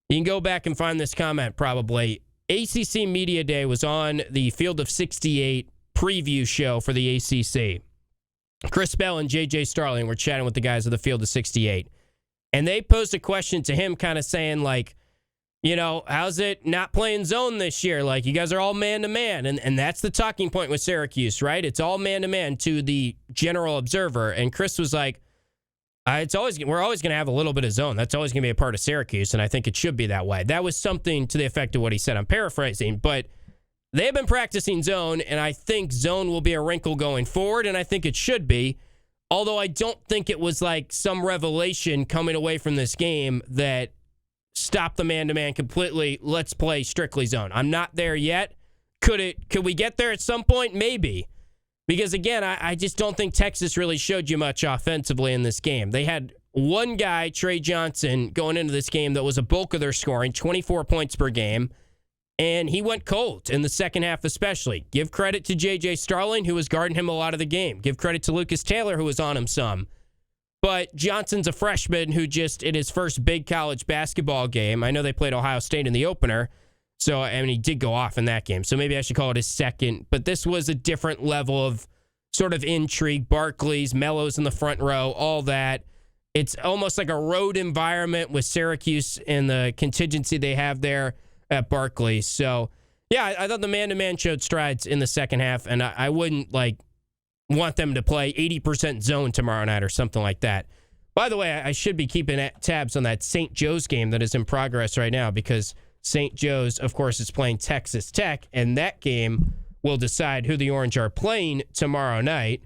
you can go back and find this comment probably. ACC Media Day was on the Field of 68 preview show for the ACC. Chris Bell and J.J. Starling were chatting with the guys of the Field of 68. And they posed a question to him kind of saying like, you know, how's it not playing zone this year? Like, you guys are all man-to-man. And that's the talking point with Syracuse, right? It's all man-to-man to the general observer. And Chris was like, we're always going to have a little bit of zone. That's always going to be a part of Syracuse, and I think it should be that way. That was something to the effect of what he said. I'm paraphrasing, but they have been practicing zone, and I think zone will be a wrinkle going forward, and I think it should be. Although I don't think it was like some revelation coming away from this game that stop the man-to-man completely. Let's play strictly zone. I'm not there yet. Could we get there at some point? Maybe. Because, again, I just don't think Texas really showed you much offensively in this game. They had one guy, Trey Johnson, going into this game that was a bulk of their scoring, 24 points per game, and he went cold in the second half especially. Give credit to J.J. Starling, who was guarding him a lot of the game. Give credit to Lucas Taylor, who was on him some. But Johnson's a freshman who just, in his first big college basketball game, I know they played Ohio State in the opener, so, I mean, he did go off in that game. So maybe I should call it his second. But this was a different level of sort of intrigue. Barkley's, Melo's in the front row, all that. It's almost like a road environment with Syracuse and the contingency they have there at Barkley's. So, yeah, I thought the man-to-man showed strides in the second half, and I wouldn't, want them to play 80% zone tomorrow night or something like that. By the way, I should be keeping tabs on that St. Joe's game that is in progress right now because St. Joe's, of course, is playing Texas Tech, and that game will decide who the Orange are playing tomorrow night.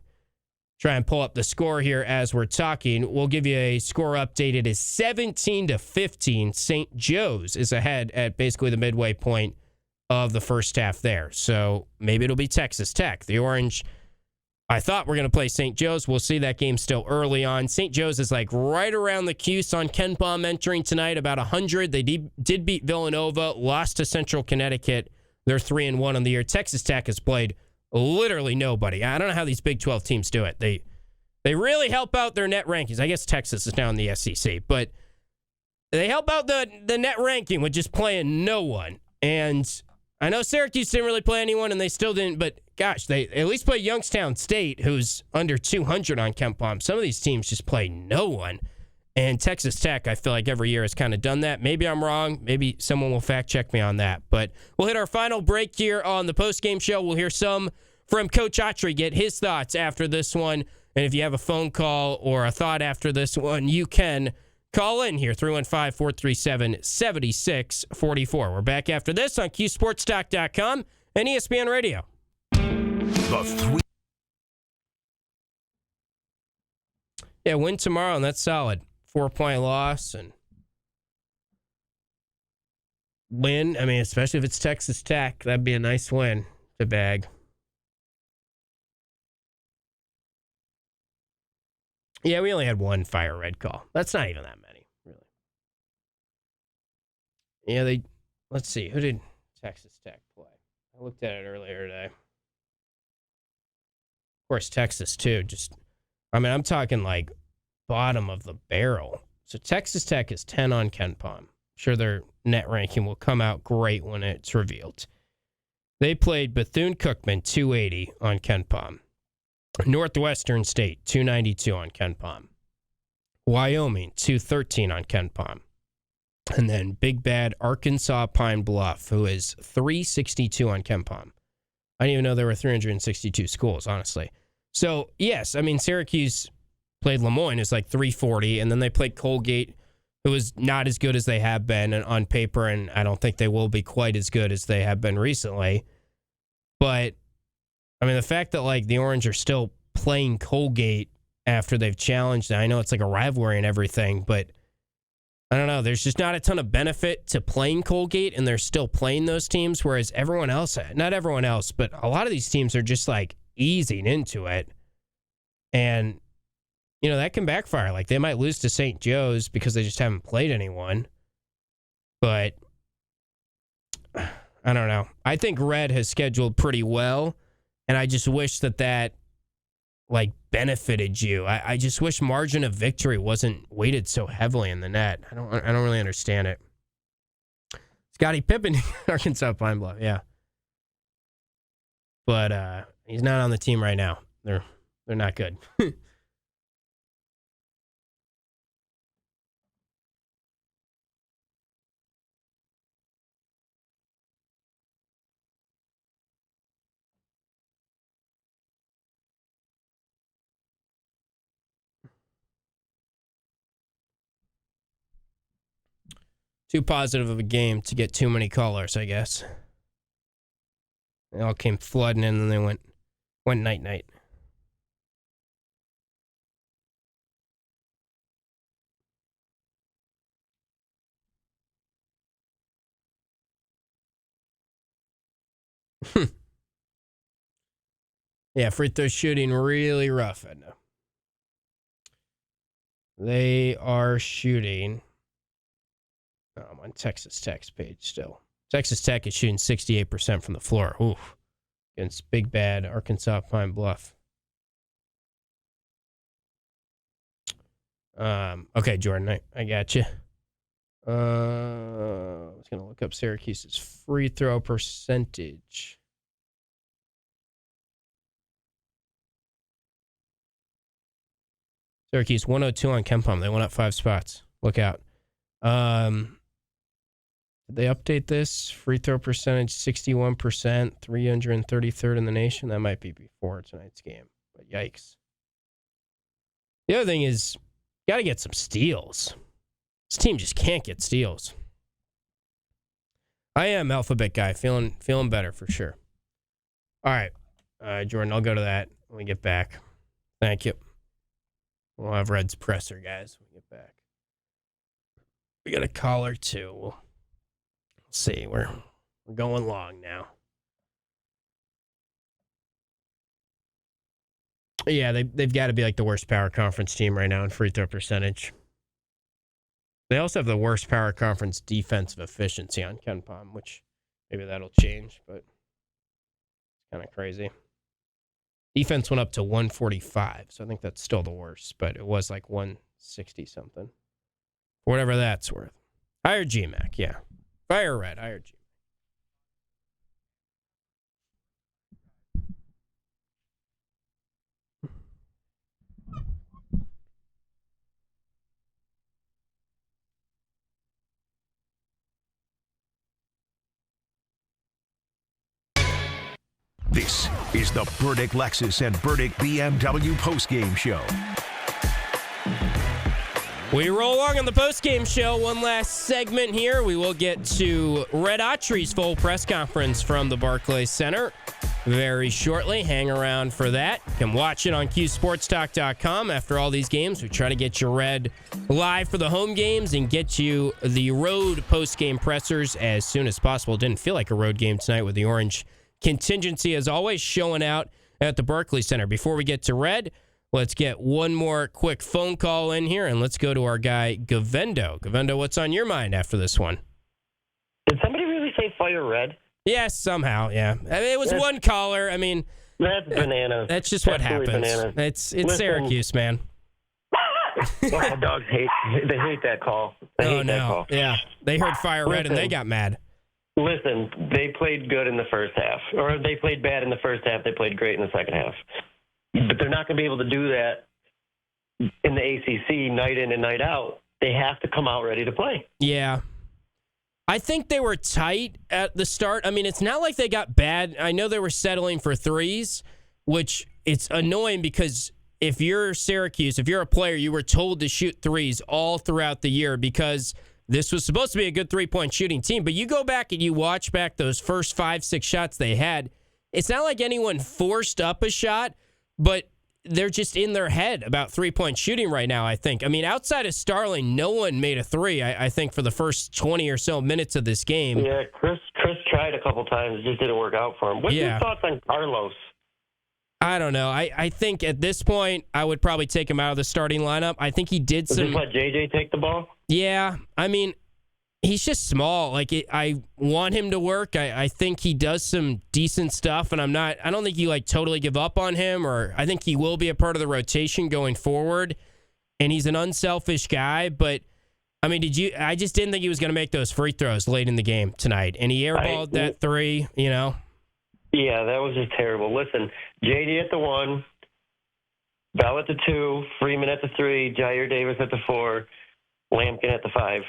Try and pull up the score here as we're talking. We'll give you a score update. It is 17-15. St. Joe's is ahead at basically the midway point of the first half there. So maybe it'll be Texas Tech. The Orange I thought we're going to play St. Joe's. We'll see. That game still early on. St. Joe's is like right around the Cuse on Ken Palm entering tonight, about 100. They did beat Villanova, lost to Central Connecticut. They're 3-1 on the year. Texas Tech has played literally nobody. I don't know how these Big 12 teams do it. They really help out their net rankings. I guess Texas is now in the SEC, but they help out the net ranking with just playing no one. And I know Syracuse didn't really play anyone, and they still didn't, but gosh, they at least play Youngstown State, who's under 200 on Ken Palm. Some of these teams just play no one. And Texas Tech, I feel like every year has kind of done that. Maybe I'm wrong. Maybe someone will fact check me on that. But we'll hit our final break here on the postgame show. We'll hear some from Coach Autry, get his thoughts after this one. And if you have a phone call or a thought after this one, you can call in here, 315-437-7644. We're back after this on CuseSportsTalk.com and ESPN Radio. Yeah, win tomorrow, and that's solid. 4-point loss and win. I mean, especially if it's Texas Tech, that'd be a nice win to bag. Yeah, we only had one fire red call. That's not even that many, really. Yeah, let's see. Who did Texas Tech play? I looked at it earlier today. Of course, Texas, too. I'm talking like bottom of the barrel. So Texas Tech is 10 on Ken Palm. I'm sure their net ranking will come out great when it's revealed. They played Bethune-Cookman, 280 on Ken Palm. Northwestern State, 292 on Ken Palm. Wyoming, 213 on Ken Palm. And then big bad Arkansas Pine Bluff, who is 362 on Ken Palm. I didn't even know there were 362 schools, honestly. So, yes, I mean, Syracuse played Lemoyne, is like 340, and then they played Colgate, who was not as good as they have been on paper, and I don't think they will be quite as good as they have been recently. But, I mean, the fact that, like, the Orange are still playing Colgate after they've challenged, I know it's like a rivalry and everything, but I don't know. There's just not a ton of benefit to playing Colgate, and they're still playing those teams, whereas everyone else, not everyone else, but a lot of these teams are just, like, easing into it. And, you know, that can backfire. Like, they might lose to St. Joe's because they just haven't played anyone. But, I don't know. I think Red has scheduled pretty well, and I just wish that like, benefited you. I just wish margin of victory wasn't weighted so heavily in the net. I don't really understand it. Scottie Pippen, Arkansas Pine Bluff, yeah. But he's not on the team right now. They're not good. Too positive of a game to get too many callers, I guess. They all came flooding in, and they went night-night. Yeah, free throw shooting really rough, Edna. They are shooting. Oh, I'm on Texas Tech's page still. Texas Tech is shooting 68% from the floor. Oof. Against big bad Arkansas Pine Bluff. Okay, Jordan, I got you. I was going to look up Syracuse's free throw percentage. Syracuse 102 on Ken Palm. They went up 5 spots. Look out. Did they update this? Free throw percentage 61%, 333rd in the nation. That might be before tonight's game. But yikes. The other thing is, you got to get some steals. This team just can't get steals. I am Alphabet Guy. Feeling better for sure. All right. Jordan, I'll go to that when we get back. Thank you. We'll have Red's presser, guys, when we get back. We got a caller, too. We'll see. We're going long now. Yeah, they've got to be like the worst power conference team right now in free throw percentage. They also have the worst power conference defensive efficiency on Ken Pom, which maybe that'll change, but it's kind of crazy. Defense went up to 145, so I think that's still the worst, but it was like 160-something. Whatever that's worth. Higher GMAC, yeah. Fire red, higher GMAC. This is the Burdick Lexus and Burdick BMW postgame show. We roll along on the postgame show. One last segment here. We will get to Red Autry's full press conference from the Barclays Center very shortly. Hang around for that. You can watch it on CuseSportsTalk.com. After all these games, we try to get you Red live for the home games and get you the road postgame pressers as soon as possible. Didn't feel like a road game tonight with the Orange contingency, as always, showing out at the Barclays Center. Before we get to Red, let's get one more quick phone call in here, and let's go to our guy, Gavendo. Gavendo, what's on your mind after this one? Did somebody really say fire red? Yes, somehow, yeah. I mean, it was one caller. I mean, that's bananas. That's just what happens. Bananas. It's Syracuse, man. My dogs hate that call. They hate that call. Yeah, they heard fire red and they got mad. Listen, they played good in the first half, or they played bad in the first half. They played great in the second half. But they're not going to be able to do that in the ACC night in and night out. They have to come out ready to play. Yeah. I think they were tight at the start. I mean, it's not like they got bad. I know they were settling for threes, which it's annoying because if you're Syracuse, if you're a player, you were told to shoot threes all throughout the year because this was supposed to be a good three-point shooting team. But you go back and you watch back those first 5-6 shots they had. It's not like anyone forced up a shot, but they're just in their head about three-point shooting right now, I think. I mean, outside of Starling, no one made a three, I think, for the first 20 or so minutes of this game. Yeah, Chris tried a couple times. It just didn't work out for him. What's your thoughts on Carlos? I don't know. I think at this point, I would probably take him out of the starting lineup. I think he did some... Just let JJ take the ball? Yeah. I mean, he's just small. Like, I want him to work. I think he does some decent stuff, and I don't think you, like, totally give up on him, or I think he will be a part of the rotation going forward, and he's an unselfish guy, but... I mean, I just didn't think he was going to make those free throws late in the game tonight, and he airballed that three, you know? Yeah, that was just terrible. Listen, JD at the 1, Bell at the 2, Freeman at the 3, Jair Davis at the 4, Lampkin at the 5.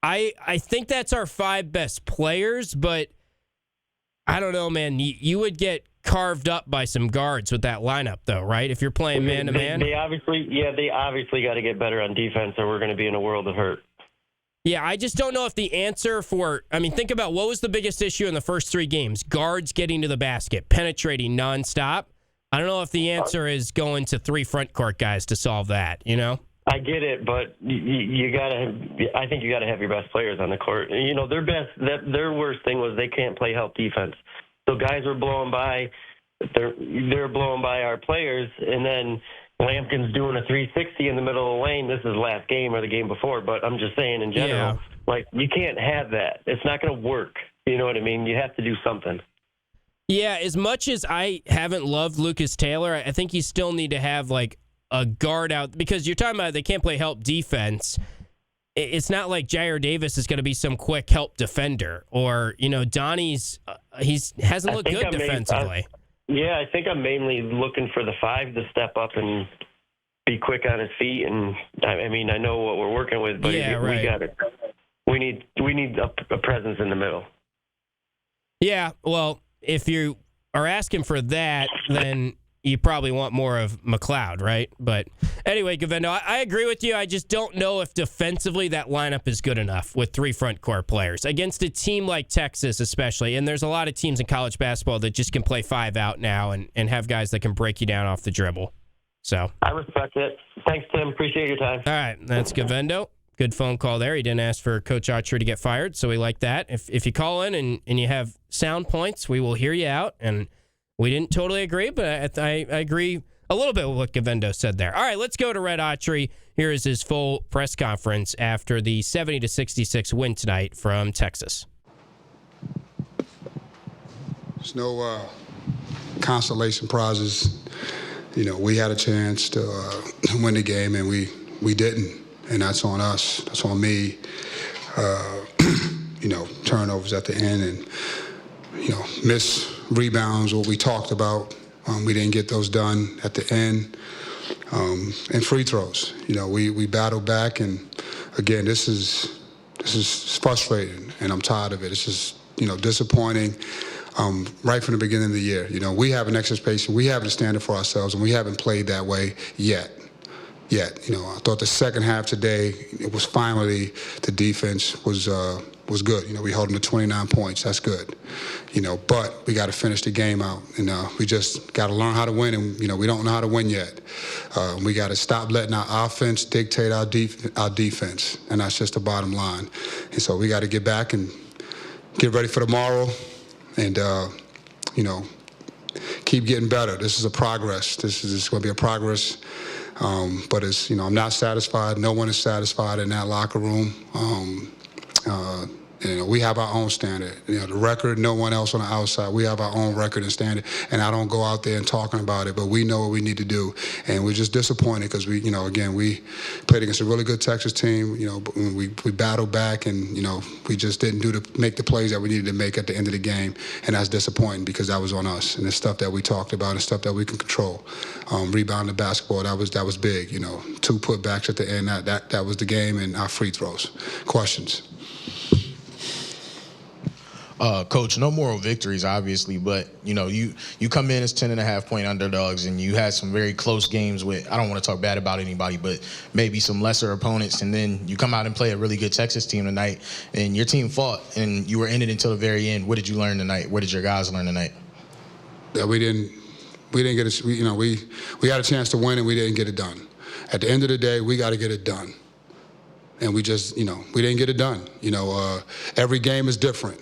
I think that's our 5 best players, but I don't know, man. You would get carved up by some guards with that lineup, though, right? If you're playing man-to-man. They obviously got to get better on defense, or we're going to be in a world of hurt. Yeah, I just don't know if the answer think about what was the biggest issue in the first 3 games? Guards getting to the basket, penetrating nonstop. I don't know if the answer is going to 3 front court guys to solve that, you know? I get it, but I think you got to have your best players on the court. You know, their worst thing was they can't play help defense. So guys were blowing by, they're blowing by our players, and then Lampkin's doing a 360 in the middle of the lane. This is the last game or the game before, but I'm just saying in general, like, you can't have that. It's not going to work. You know what I mean? You have to do something. Yeah, as much as I haven't loved Lucas Taylor, I think you still need to have, like, a guard out, because you're talking about they can't play help defense. It's not like Jair Davis is going to be some quick help defender, or, you know, Donnie's hasn't looked good defensively. I think I'm mainly looking for the 5 to step up and be quick on his feet. And I mean, I know what we're working with, but we got it. We need a presence in the middle. Yeah, well, if you are asking for that, then you probably want more of McLeod, right? But anyway, Gavendo, I agree with you. I just don't know if defensively that lineup is good enough with 3 front court players against a team like Texas, especially. And there's a lot of teams in college basketball that just can play 5 out now and have guys that can break you down off the dribble. So I respect it. Thanks, Tim. Appreciate your time. All right, that's Gavendo. Good phone call there. He didn't ask for Coach Autry to get fired, so we like that. If you call in and you have sound points, we will hear you out. And we didn't totally agree, but I agree a little bit of what Gavendo said there. All right, let's go to Red Autry. Here is his full press conference after the 70-66 win tonight from Texas. There's no consolation prizes. We had a chance to win the game, and we didn't, and that's on us. That's on me. Turnovers at the end and, missed rebounds, what we talked about. We didn't get those done at the end. And free throws. We battled back, and again, this is frustrating, and I'm tired of it. It's just, disappointing. Right from the beginning of the year, we have an expectation, we have a standard for ourselves, and we haven't played that way yet. I thought the second half today, it was finally the defense was good. We held them to 29 points. That's good. But we got to finish the game out, and we just got to learn how to win, and we don't know how to win yet. We got to stop letting our offense dictate our defense, and that's just the bottom line. And so we got to get back and get ready for tomorrow, and keep getting better. This is a progress. This is going to be a progress. But it's, I'm not satisfied. No one is satisfied in that locker room. We have our own standard. The record, no one else on the outside. We have our own record and standard. And I don't go out there and talking about it, but we know what we need to do. And we're just disappointed because we played against a really good Texas team. We battled back, and we just didn't make the plays that we needed to make at the end of the game. And that's disappointing because that was on us. And it's stuff that we talked about and stuff that we can control. Rebounding the basketball, that was big. 2 putbacks at the end. That was the game, and our free throws. Questions? Coach, no moral victories, obviously, but, you come in as 10.5-point underdogs, and you had some very close games with, I don't want to talk bad about anybody, but maybe some lesser opponents, and then you come out and play a really good Texas team tonight, and your team fought, and you were in it until the very end. What did you learn tonight? What did your guys learn tonight? That we didn't get it. We had a chance to win, and we didn't get it done. At the end of the day, we got to get it done. And we just, we didn't get it done. Every game is different.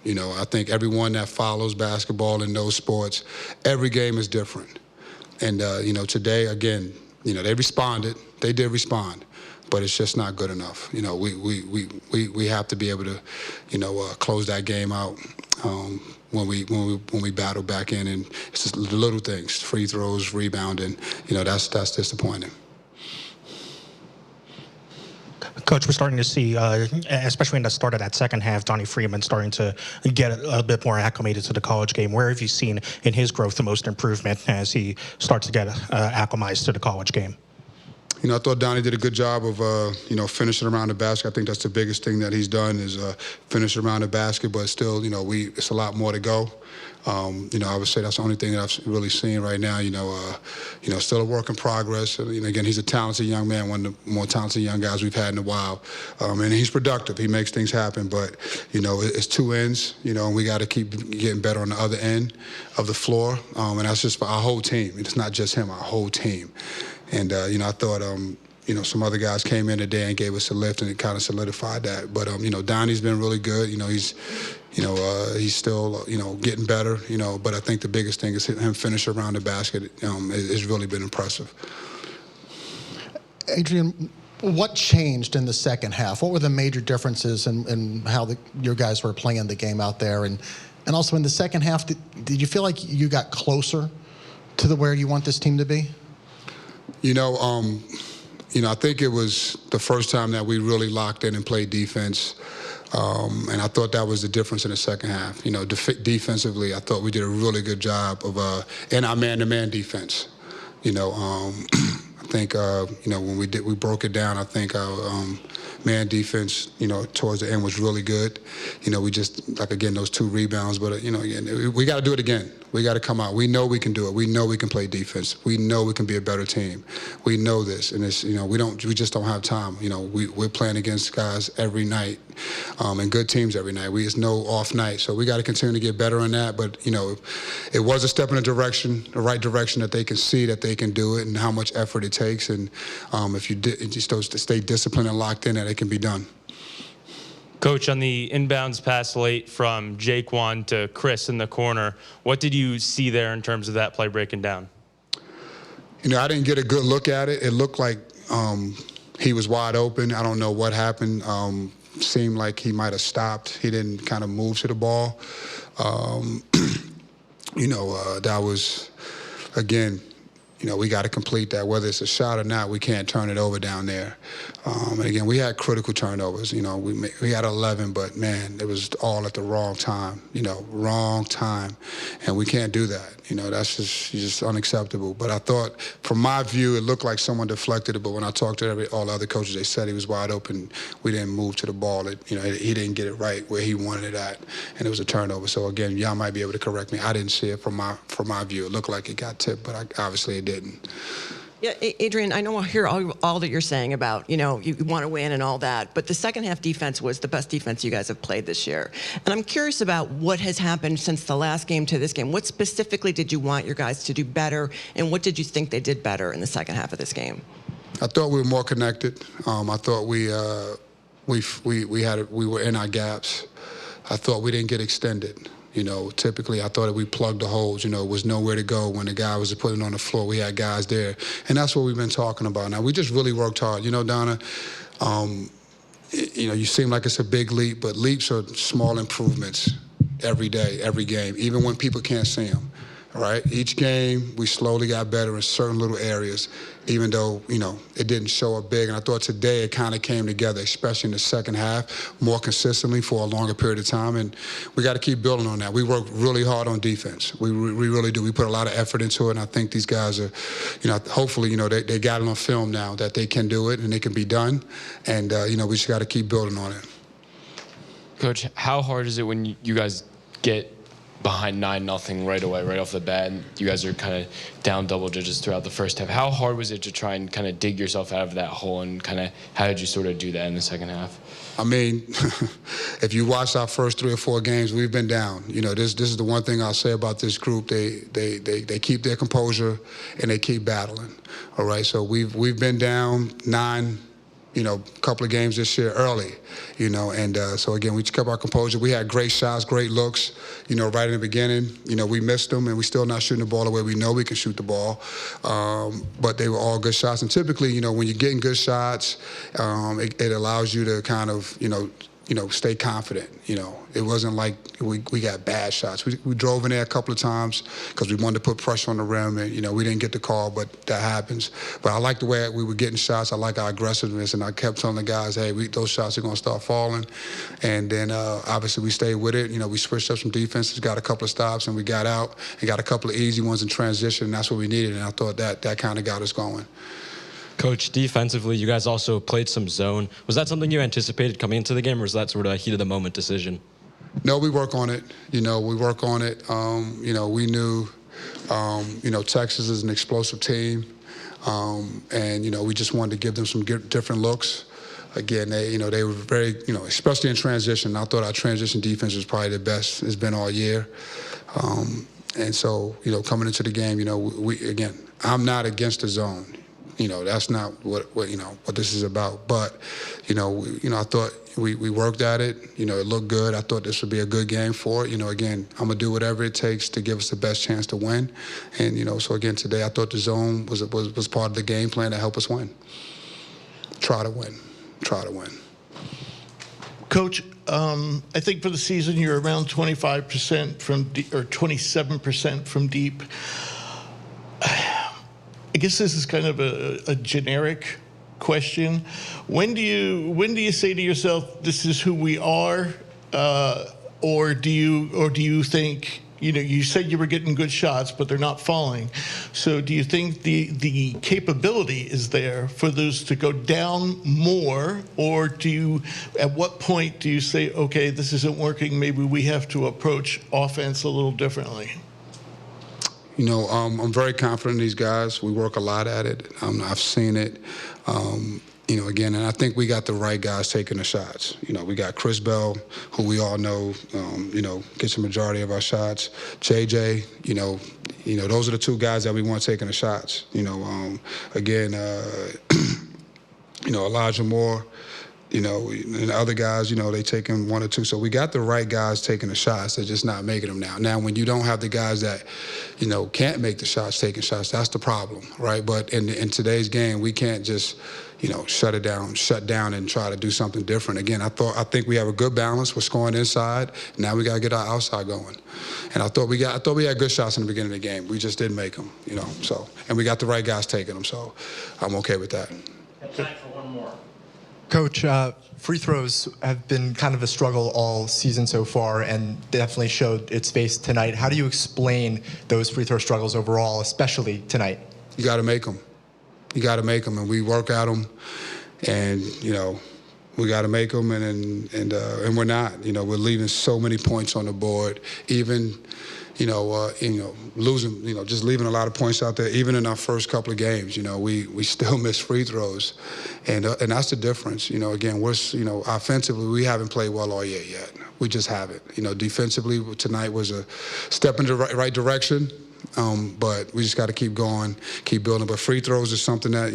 I think everyone that follows basketball and knows sports, every game is different. And, today, again, they responded. They did respond. But it's just not good enough. We have to be able to, close that game out when we battle back in. And it's just the little things, free throws, rebounding, that's disappointing. Coach, we're starting to see, especially in the start of that second half, Donnie Freeman starting to get a bit more acclimated to the college game. Where have you seen in his growth the most improvement as he starts to get acclimatized to the college game? I thought Donnie did a good job of, finishing around the basket. I think that's the biggest thing that he's done is finish around the basket. But still, it's a lot more to go. I would say that's the only thing that I've really seen right now. Still a work in progress. Again, he's a talented young man, one of the more talented young guys we've had in a while. And he's productive. He makes things happen. But, it's two ends, and we got to keep getting better on the other end of the floor. And that's just for our whole team. It's not just him, our whole team. And, I thought, some other guys came in today and gave us a lift, and it kind of solidified that. But, Donnie's been really good. He's still, getting better, but I think the biggest thing is him finish around the basket. It's really been impressive. Adrian, what changed in the second half? What were the major differences in how your guys were playing the game out there? And also in the second half, did you feel like you got closer to where you want this team to be? I think it was the first time that we really locked in and played defense. And I thought that was the difference in the second half. Defensively, I thought we did a really good job of in our man-to-man defense. I think when we broke it down. I think our man defense, towards the end was really good. We just those 2 rebounds, but again, we got to do it again. We got to come out. We know we can do it. We know we can play defense. We know we can be a better team. We know this, and it's we just don't have time. We're playing against guys every night, and good teams every night. It's no off night, so we got to continue to get better on that. But it was a step in the right direction that they can see that they can do it, and how much effort it takes. And if you just stay disciplined and locked in, that it can be done. Coach, on the inbounds pass late from Jaquan to Chris in the corner, what did you see there in terms of that play breaking down? I didn't get a good look at it. It looked like he was wide open. I don't know what happened. Seemed like he might have stopped. He didn't kind of move to the ball. That was, again, we got to complete that. Whether it's a shot or not, we can't turn it over down there. And again, we had critical turnovers. We had 11, but man, it was all at the wrong time. Wrong time, and we can't do that. That's just unacceptable. But I thought, from my view, it looked like someone deflected it. But when I talked to all the other coaches, they said he was wide open. We didn't move to the ball. He didn't get it right where he wanted it at, and it was a turnover. So again, y'all might be able to correct me. I didn't see it from my view. It looked like it got tipped, but obviously it didn't. Yeah, Adrian, I know I hear all that you're saying about, you want to win and all that, but the second half defense was the best defense you guys have played this year. And I'm curious about what has happened since the last game to this game. What specifically did you want your guys to do better, and what did you think they did better in the second half of this game? I thought we were more connected. I thought we were in our gaps. I thought we didn't get extended. Typically I thought that we plugged the holes. It was nowhere to go when the guy was putting it on the floor. We had guys there. And that's what we've been talking about. Now, we just really worked hard. Donna, you seem like it's a big leap, but leaps are small improvements every day, every game, even when people can't see them. Right? Each game, we slowly got better in certain little areas, even though, it didn't show up big. And I thought today it kind of came together, especially in the second half, more consistently for a longer period of time. And we got to keep building on that. We work really hard on defense. We really do. We put a lot of effort into it. And I think these guys are, hopefully, they got it on film now that they can do it and it can be done. And, we just got to keep building on it. Coach, how hard is it when you guys get behind 9-0 right away, right off the bat, and you guys are kind of down double digits throughout the first half? How hard was it to try and kind of dig yourself out of that hole, and kind of how did you sort of do that in the second half? I mean, if you watch our first 3 or 4 games, we've been down. This is the one thing I'll say about this group. They keep their composure and they keep battling. All right, so we've been down 9. Couple of games this year early, and so again, we kept our composure. We had great shots, great looks, right in the beginning. We missed them, and we still not shooting the ball the way we know we can shoot the ball. But they were all good shots, and typically, when you're getting good shots, it allows you to kind of, stay confident. It wasn't like we got bad shots. We drove in there a couple of times because we wanted to put pressure on the rim, and we didn't get the call, but that happens. But I like the way we were getting shots. I like our aggressiveness, and I kept telling the guys, hey, those shots are going to start falling. And then obviously we stayed with it. We switched up some defenses, got a couple of stops, and we got out and got a couple of easy ones in transition, and that's what we needed. And I thought that kind of got us going. Coach, defensively, you guys also played some zone. Was that something you anticipated coming into the game, or was that sort of a heat-of-the-moment decision? No, we work on it. We work on it. We knew, Texas is an explosive team, and, we just wanted to give them some different looks. Again, they were very, especially in transition. I thought our transition defense was probably the best it's been all year. And so, coming into the game, again, I'm not against the zone. That's not what this is about. But, I thought we worked at it. It looked good. I thought this would be a good game for it. Again, I'm going to do whatever it takes to give us the best chance to win. And, so again, today I thought the zone was part of the game plan to help us win. Try to win. Coach, I think for the season you're around 25% from deep, or 27% from deep. I guess this is kind of a generic question. When do you say to yourself, "This is who we are," or do you think, you said you were getting good shots, but they're not falling. So do you think the capability is there for those to go down more, or at what point do you say, okay, this isn't working, maybe we have to approach offense a little differently? I'm very confident in these guys. We work a lot at it. I've seen it. Again, and I think we got the right guys taking the shots. We got Chris Bell, who we all know, gets the majority of our shots. JJ, those are the 2 guys that we want taking the shots. Elijah Moore, And the other guys, they taking one or two. So we got the right guys taking the shots. They're just not making them now. Now, when you don't have the guys that, can't make the shots, taking shots, that's the problem, right? But in today's game, we can't just, shut down and try to do something different. Again, I think we have a good balance. We're scoring inside. Now we got to get our outside going. And I thought we had good shots in the beginning of the game. We just didn't make them, So, and we got the right guys taking them. So I'm okay with that. Time for one more. Coach, free throws have been kind of a struggle all season so far and definitely showed its face tonight. How do you explain those free throw struggles overall, especially tonight? You got to make them. You got to make them, and we work at them, and we got to make them, and we're not. We're leaving so many points on the board, even. Losing, just leaving a lot of points out there. Even in our first couple of games, we still miss free throws, and that's the difference. Again, we're, offensively, we haven't played well all year yet. We just haven't. Defensively, tonight was a step in the right direction. But we just got to keep going, keep building. But free throws is something that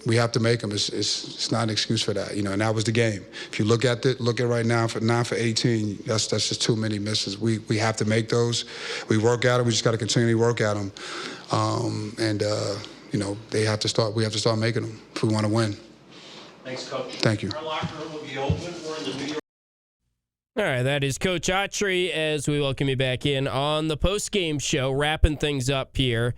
we have to make them. It's not an excuse for that, and that was the game. If you look at right now for 9 for 18, that's just too many misses. We have to make those. We work at them. We just got to continually work at them, they have to start. We have to start making them if we want to win. Thanks, Coach. Thank you. Our locker room will be open. We're in the New York. All right, that is Coach Autry as we welcome you back in on the postgame show, wrapping things up here.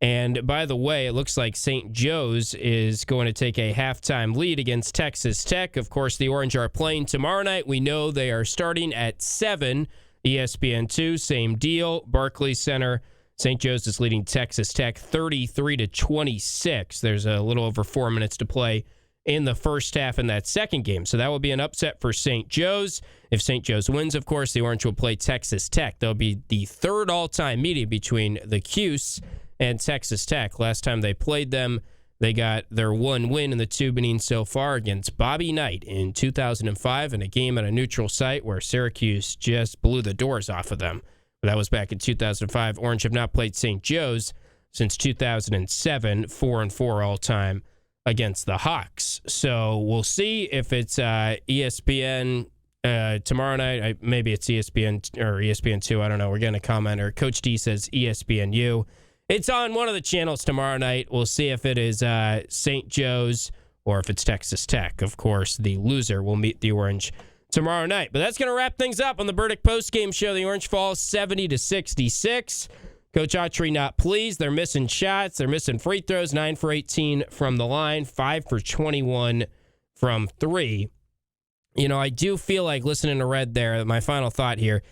And by the way, it looks like St. Joe's is going to take a halftime lead against Texas Tech. Of course, the Orange are playing tomorrow night. We know they are starting at 7. ESPN2, same deal. Barclays Center. St. Joe's is leading Texas Tech 33-26. There's a little over 4 minutes to play in the first half in that second game. So that will be an upset for St. Joe's. If St. Joe's wins, of course, the Orange will play Texas Tech. That'll be the third all-time meeting between the Cuse and Texas Tech. Last time they played them, they got their one win in the two innings so far against Bobby Knight in 2005 in a game at a neutral site where Syracuse just blew the doors off of them. That was back in 2005. Orange have not played St. Joe's since 2007, 4-4 all-time against the Hawks. So we'll see if it's ESPN tomorrow night. Maybe it's ESPN or ESPN2. I don't know. We're getting a commenter. Coach D says ESPNU. It's on one of the channels tomorrow night. We'll see if it is St. Joe's or if it's Texas Tech. Of course, the loser will meet the Orange tomorrow night. But that's going to wrap things up on the Burdick postgame show. The Orange falls 70-66. Coach Autry not pleased. They're missing shots. They're missing free throws. 9 for 18 from the line. 5 for 21 from 3. I do feel like listening to Red there, my final thought here,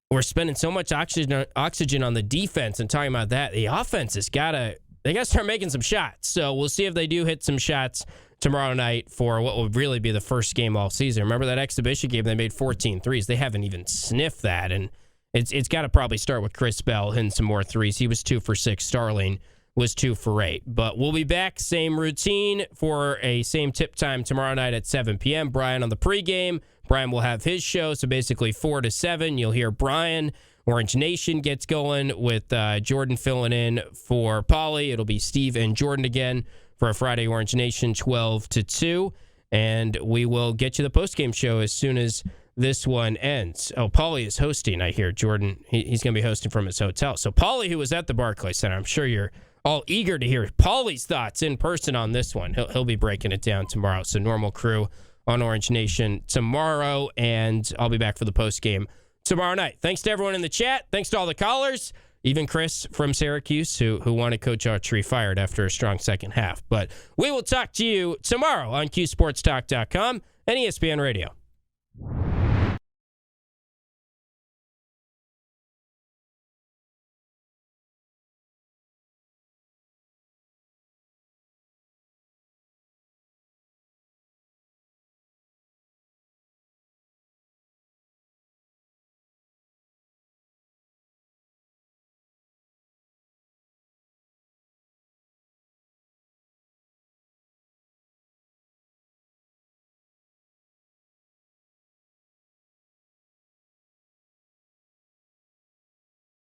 we're spending so much oxygen on the defense and talking about that. The offense has got to start making some shots. So we'll see if they do hit some shots tomorrow night for what will really be the first game all season. Remember that exhibition game? They made 14 threes. They haven't even sniffed that. And it's got to probably start with Chris Bell hitting some more threes. He was 2 for 6. Starling was 2 for 8. But we'll be back, same routine for a same tip time tomorrow night at 7 p.m. Brian on the pregame. Brian will have his show, so basically 4 to 7. You'll hear Brian. Orange Nation gets going with Jordan filling in for Pauly. It'll be Steve and Jordan again for a Friday Orange Nation 12 to 2. And we will get you the postgame show as soon as this one ends. Oh, Pauly is hosting, I hear. Jordan, he's going to be hosting from his hotel. So Pauly, who was at the Barclays Center, I'm sure you're all eager to hear Pauly's thoughts in person on this one. He'll be breaking it down tomorrow. So normal crew on Orange Nation tomorrow, and I'll be back for the postgame tomorrow night. Thanks to everyone in the chat. Thanks to all the callers, even Chris from Syracuse, who wanted Coach Autry fired after a strong second half. But we will talk to you tomorrow on CuseSportsTalk.com and ESPN Radio.